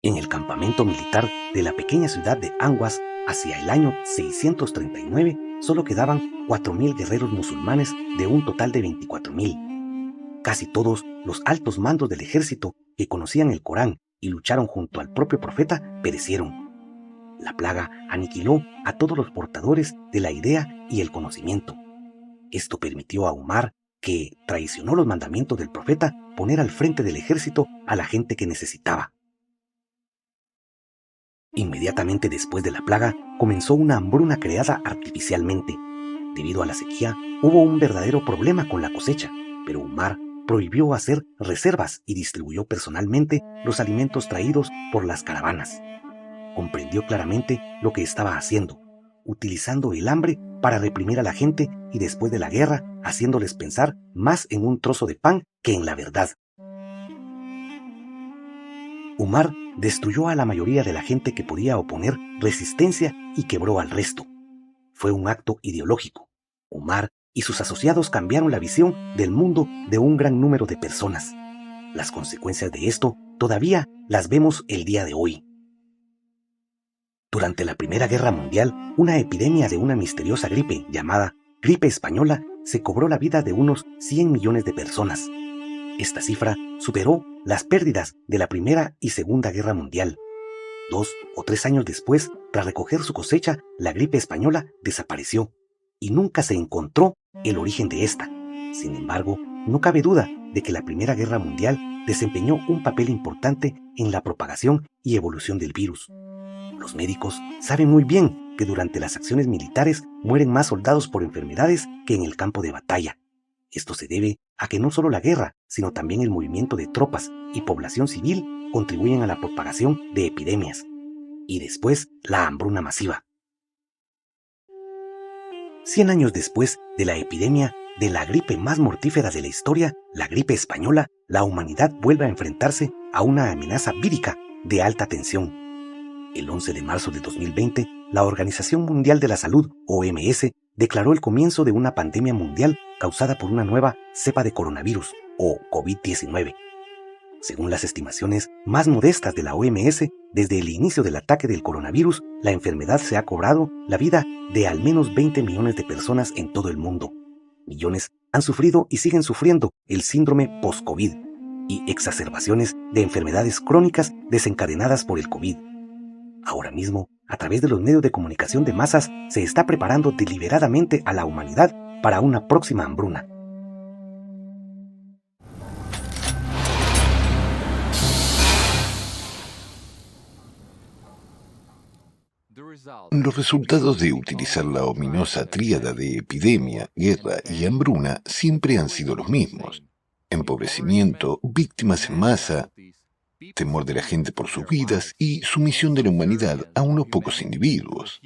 En el campamento militar de la pequeña ciudad de Amwas, hacia el año 639, solo quedaban 4.000 guerreros musulmanes de un total de 24.000. Casi todos los altos mandos del ejército que conocían el Corán y lucharon junto al propio profeta perecieron. La plaga aniquiló a todos los portadores de la idea y el conocimiento. Esto permitió a Umar, que traicionó los mandamientos del profeta, poner al frente del ejército a la gente que necesitaba. Inmediatamente después de la plaga, comenzó una hambruna creada artificialmente. Debido a la sequía, hubo un verdadero problema con la cosecha, pero Umar prohibió hacer reservas y distribuyó personalmente los alimentos traídos por las caravanas. Comprendió claramente lo que estaba haciendo, utilizando el hambre para reprimir a la gente y después de la guerra haciéndoles pensar más en un trozo de pan que en la verdad. Umar destruyó a la mayoría de la gente que podía oponer resistencia y quebró al resto. Fue un acto ideológico. Umar y sus asociados cambiaron la visión del mundo de un gran número de personas. Las consecuencias de esto todavía las vemos el día de hoy. Durante la Primera Guerra Mundial, una epidemia de una misteriosa gripe llamada gripe española se cobró la vida de unos 100 millones de personas. Esta cifra superó las pérdidas de la Primera y Segunda Guerra Mundial. 2 o 3 años después, tras recoger su cosecha, la gripe española desapareció y nunca se encontró el origen de esta. Sin embargo, no cabe duda de que la Primera Guerra Mundial desempeñó un papel importante en la propagación y evolución del virus. Los médicos saben muy bien que durante las acciones militares mueren más soldados por enfermedades que en el campo de batalla. Esto se debe a que no solo la guerra, sino también el movimiento de tropas y población civil contribuyen a la propagación de epidemias. Y después, la hambruna masiva. 100 años después de la epidemia de la gripe más mortífera de la historia, la gripe española, la humanidad vuelve a enfrentarse a una amenaza vírica de alta tensión. El 11 de marzo de 2020, la Organización Mundial de la Salud, OMS, declaró el comienzo de una pandemia mundial causada por una nueva cepa de coronavirus, o COVID-19. Según las estimaciones más modestas de la OMS, desde el inicio del ataque del coronavirus, la enfermedad se ha cobrado la vida de al menos 20 millones de personas en todo el mundo. Millones han sufrido y siguen sufriendo el síndrome post-COVID y exacerbaciones de enfermedades crónicas desencadenadas por el COVID. Ahora mismo, a través de los medios de comunicación de masas, se está preparando deliberadamente a la humanidad para una próxima hambruna.
Los resultados de utilizar la ominosa tríada de epidemia, guerra y hambruna siempre han sido los mismos: empobrecimiento, víctimas en masa, temor de la gente por sus vidas y sumisión de la humanidad a unos pocos individuos.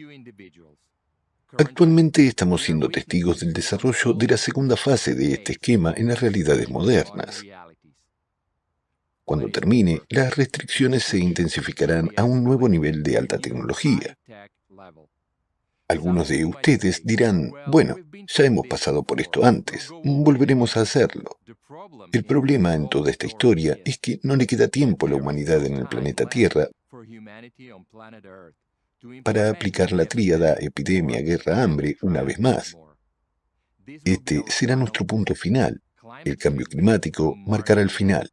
Actualmente estamos siendo testigos del desarrollo de la segunda fase de este esquema en las realidades modernas. Cuando termine, las restricciones se intensificarán a un nuevo nivel de alta tecnología. Algunos de ustedes dirán, bueno, ya hemos pasado por esto antes, volveremos a hacerlo. El problema en toda esta historia es que no le queda tiempo a la humanidad en el planeta Tierra para aplicar la tríada epidemia, guerra, hambre una vez más. Este será nuestro punto final. El cambio climático marcará el final.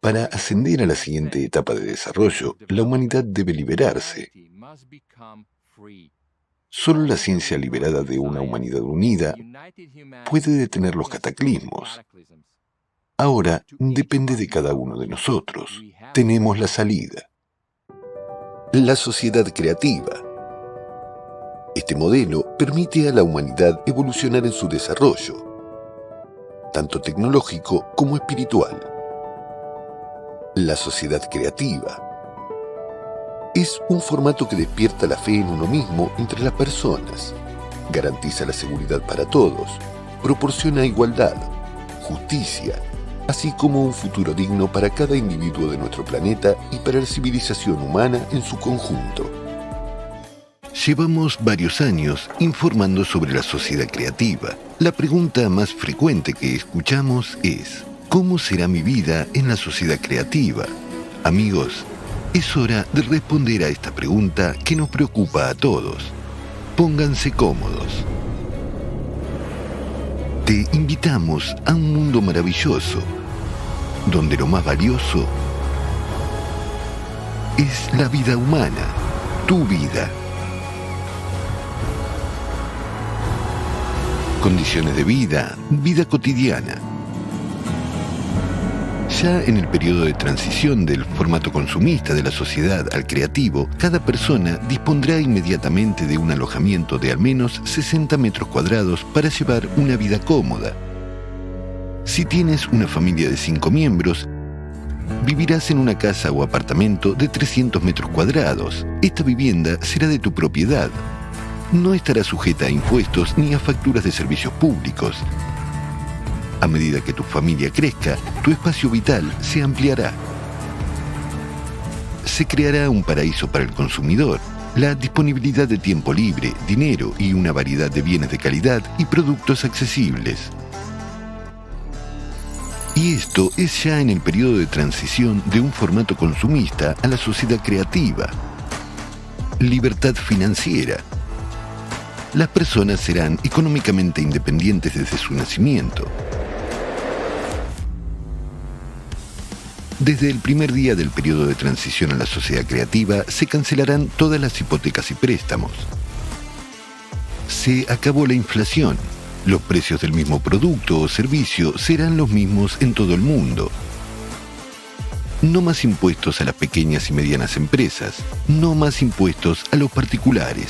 Para ascender a la siguiente etapa de desarrollo, la humanidad debe liberarse. Solo la ciencia liberada de una humanidad unida puede detener los cataclismos. Ahora depende de cada uno de nosotros. Tenemos la salida. La sociedad creativa. Este modelo permite a la humanidad evolucionar en su desarrollo, tanto tecnológico como espiritual. La sociedad creativa es un formato que despierta la fe en uno mismo entre las personas, garantiza la seguridad para todos, proporciona igualdad, justicia, así como un futuro digno para cada individuo de nuestro planeta y para la civilización humana en su conjunto. Llevamos varios años informando sobre la sociedad creativa. La pregunta más frecuente que escuchamos es: ¿cómo será mi vida en la sociedad creativa? Amigos, es hora de responder a esta pregunta que nos preocupa a todos. Pónganse cómodos. Te invitamos a un mundo maravilloso, donde lo más valioso es la vida humana, tu vida. Condiciones de vida, vida cotidiana. Ya en el periodo de transición del formato consumista de la sociedad al creativo, cada persona dispondrá inmediatamente de un alojamiento de al menos 60 metros cuadrados para llevar una vida cómoda. Si tienes una familia de 5 miembros, vivirás en una casa o apartamento de 300 metros cuadrados. Esta vivienda será de tu propiedad. No estará sujeta a impuestos ni a facturas de servicios públicos. A medida que tu familia crezca, tu espacio vital se ampliará. Se creará un paraíso para el consumidor, la disponibilidad de tiempo libre, dinero y una variedad de bienes de calidad y productos accesibles. Y esto es ya en el periodo de transición de un formato consumista a la sociedad creativa. Libertad financiera. Las personas serán económicamente independientes desde su nacimiento. Desde el primer día del periodo de transición a la sociedad creativa, se cancelarán todas las hipotecas y préstamos. Se acabó la inflación. Los precios del mismo producto o servicio serán los mismos en todo el mundo. No más impuestos a las pequeñas y medianas empresas. No más impuestos a los particulares.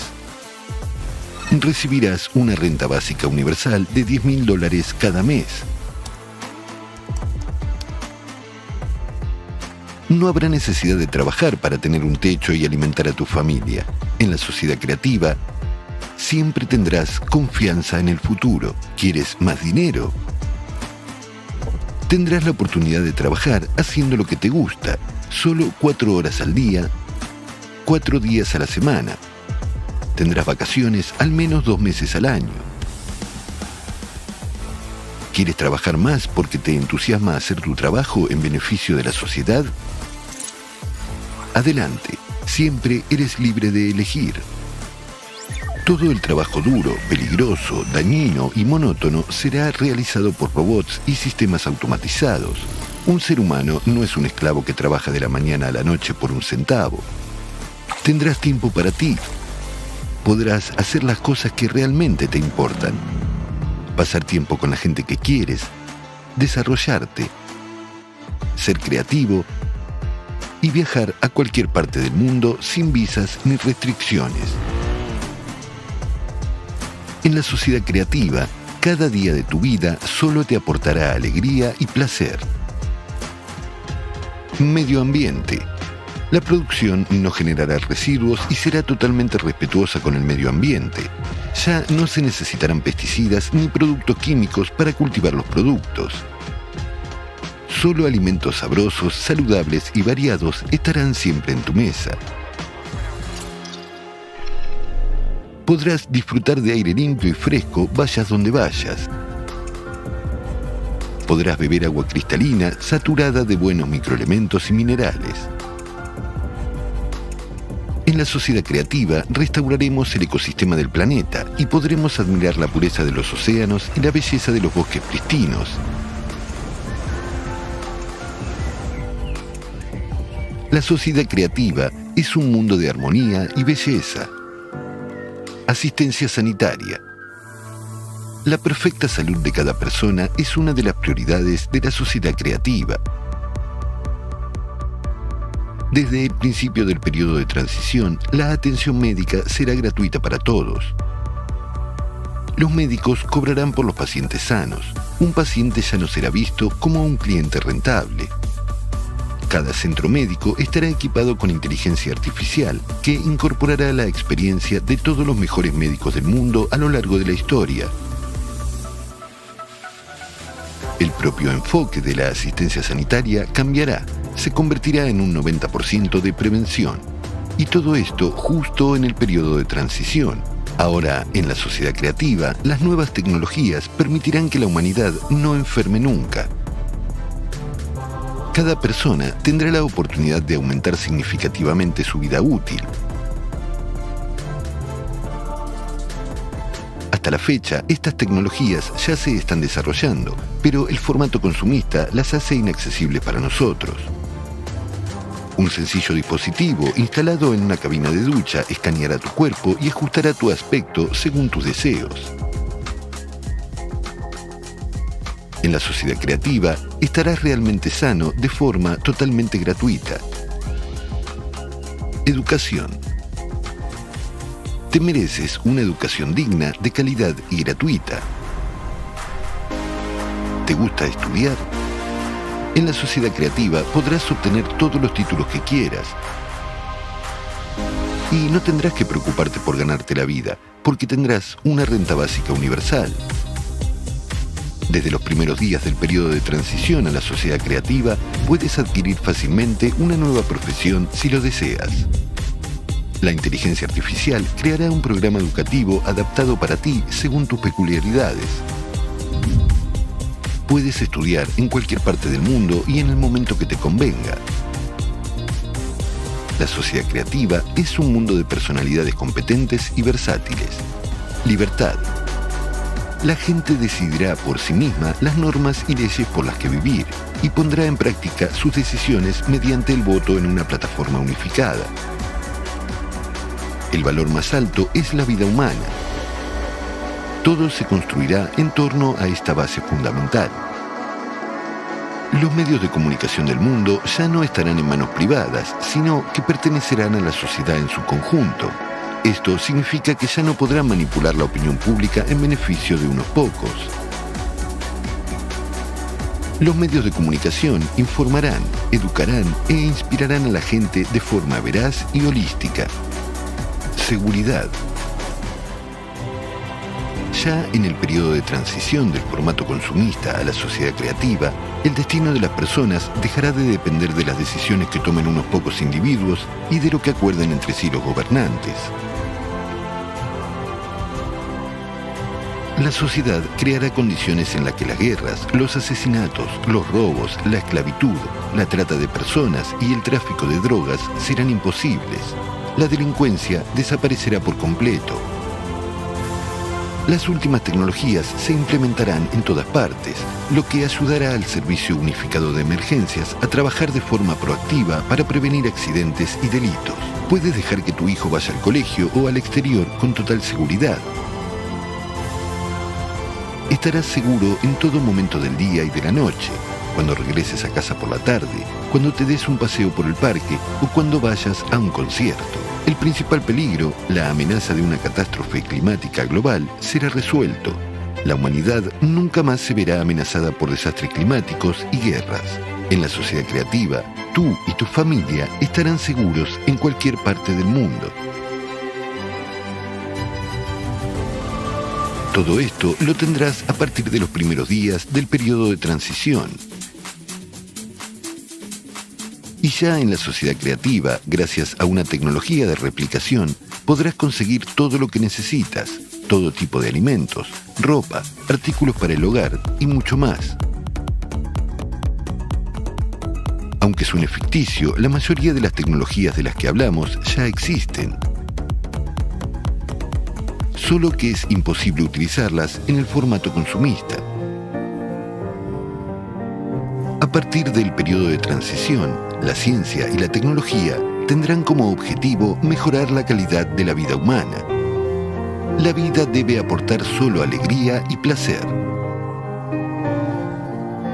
Recibirás una renta básica universal de $10.000 cada mes. No habrá necesidad de trabajar para tener un techo y alimentar a tu familia. En la sociedad creativa, siempre tendrás confianza en el futuro. ¿Quieres más dinero? Tendrás la oportunidad de trabajar haciendo lo que te gusta, solo 4 horas al día, 4 días a la semana. Tendrás vacaciones al menos 2 meses al año. ¿Quieres trabajar más porque te entusiasma hacer tu trabajo en beneficio de la sociedad? Adelante, siempre eres libre de elegir. Todo el trabajo duro, peligroso, dañino y monótono será realizado por robots y sistemas automatizados. Un ser humano no es un esclavo que trabaja de la mañana a la noche por un centavo. Tendrás tiempo para ti. Podrás hacer las cosas que realmente te importan. Pasar tiempo con la gente que quieres. Desarrollarte. Ser creativo. Y viajar a cualquier parte del mundo sin visas ni restricciones. En la sociedad creativa, cada día de tu vida solo te aportará alegría y placer. Medio ambiente. La producción no generará residuos y será totalmente respetuosa con el medio ambiente. Ya no se necesitarán pesticidas ni productos químicos para cultivar los productos. Solo alimentos sabrosos, saludables y variados estarán siempre en tu mesa. Podrás disfrutar de aire limpio y fresco vayas donde vayas. Podrás beber agua cristalina saturada de buenos microelementos y minerales. En la sociedad creativa restauraremos el ecosistema del planeta y podremos admirar la pureza de los océanos y la belleza de los bosques pristinos. La sociedad creativa es un mundo de armonía y belleza. Asistencia sanitaria. La perfecta salud de cada persona es una de las prioridades de la sociedad creativa. Desde el principio del periodo de transición, la atención médica será gratuita para todos. Los médicos cobrarán por los pacientes sanos. Un paciente ya no será visto como un cliente rentable. Cada centro médico estará equipado con inteligencia artificial que incorporará la experiencia de todos los mejores médicos del mundo a lo largo de la historia. El propio enfoque de la asistencia sanitaria cambiará, se convertirá en un 90% de prevención. Y todo esto justo en el periodo de transición. Ahora, en la sociedad creativa, las nuevas tecnologías permitirán que la humanidad no enferme nunca. Cada persona tendrá la oportunidad de aumentar significativamente su vida útil. Hasta la fecha, estas tecnologías ya se están desarrollando, pero el formato consumista las hace inaccesibles para nosotros. Un sencillo dispositivo instalado en una cabina de ducha escaneará tu cuerpo y ajustará tu aspecto según tus deseos. En la sociedad creativa, estarás realmente sano de forma totalmente gratuita. Educación. Te mereces una educación digna, de calidad y gratuita. ¿Te gusta estudiar? En la sociedad creativa podrás obtener todos los títulos que quieras. Y no tendrás que preocuparte por ganarte la vida, porque tendrás una renta básica universal. Desde los primeros días del periodo de transición a la sociedad creativa, puedes adquirir fácilmente una nueva profesión si lo deseas. La inteligencia artificial creará un programa educativo adaptado para ti según tus peculiaridades. Puedes estudiar en cualquier parte del mundo y en el momento que te convenga. La sociedad creativa es un mundo de personalidades competentes y versátiles. Libertad. La gente decidirá por sí misma las normas y leyes por las que vivir y pondrá en práctica sus decisiones mediante el voto en una plataforma unificada. El valor más alto es la vida humana. Todo se construirá en torno a esta base fundamental. Los medios de comunicación del mundo ya no estarán en manos privadas, sino que pertenecerán a la sociedad en su conjunto. Esto significa que ya no podrán manipular la opinión pública en beneficio de unos pocos. Los medios de comunicación informarán, educarán e inspirarán a la gente de forma veraz y holística. Seguridad. Ya en el periodo de transición del formato consumista a la sociedad creativa, el destino de las personas dejará de depender de las decisiones que tomen unos pocos individuos y de lo que acuerden entre sí los gobernantes. La sociedad creará condiciones en las que las guerras, los asesinatos, los robos, la esclavitud, la trata de personas y el tráfico de drogas serán imposibles. La delincuencia desaparecerá por completo. Las últimas tecnologías se implementarán en todas partes, lo que ayudará al Servicio Unificado de Emergencias a trabajar de forma proactiva para prevenir accidentes y delitos. Puedes dejar que tu hijo vaya al colegio o al exterior con total seguridad. Estarás seguro en todo momento del día y de la noche, cuando regreses a casa por la tarde, cuando te des un paseo por el parque o cuando vayas a un concierto. El principal peligro, la amenaza de una catástrofe climática global, será resuelto. La humanidad nunca más se verá amenazada por desastres climáticos y guerras. En la sociedad creativa, tú y tu familia estarán seguros en cualquier parte del mundo. Todo esto lo tendrás a partir de los primeros días del periodo de transición. Y ya en la sociedad creativa, gracias a una tecnología de replicación, podrás conseguir todo lo que necesitas, todo tipo de alimentos, ropa, artículos para el hogar y mucho más. Aunque suene ficticio, la mayoría de las tecnologías de las que hablamos ya existen. Solo que es imposible utilizarlas en el formato consumista. A partir del periodo de transición, la ciencia y la tecnología tendrán como objetivo mejorar la calidad de la vida humana. La vida debe aportar solo alegría y placer.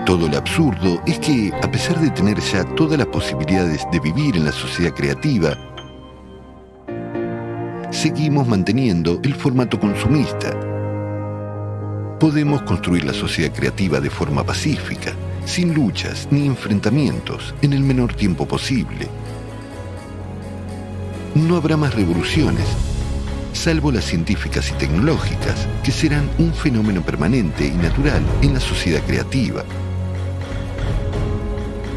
Todo lo absurdo es que, a pesar de tener ya todas las posibilidades de vivir en la sociedad creativa, seguimos manteniendo el formato consumista. Podemos construir la sociedad creativa de forma pacífica, sin luchas ni enfrentamientos, en el menor tiempo posible. No habrá más revoluciones, salvo las científicas y tecnológicas, que serán un fenómeno permanente y natural en la sociedad creativa.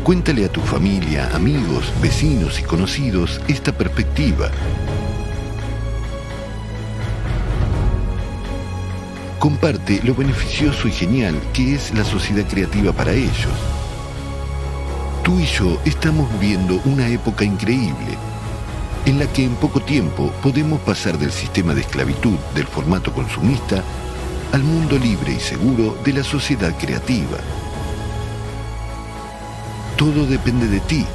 Cuéntale a tu familia, amigos, vecinos y conocidos esta perspectiva. Comparte lo beneficioso y genial que es la sociedad creativa para ellos. Tú y yo estamos viviendo una época increíble, en la que en poco tiempo podemos pasar del sistema de esclavitud del formato consumista al mundo libre y seguro de la sociedad creativa. Todo depende de ti.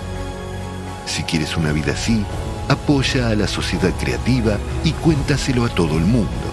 Si quieres una vida así, apoya a la sociedad creativa y cuéntaselo a todo el mundo.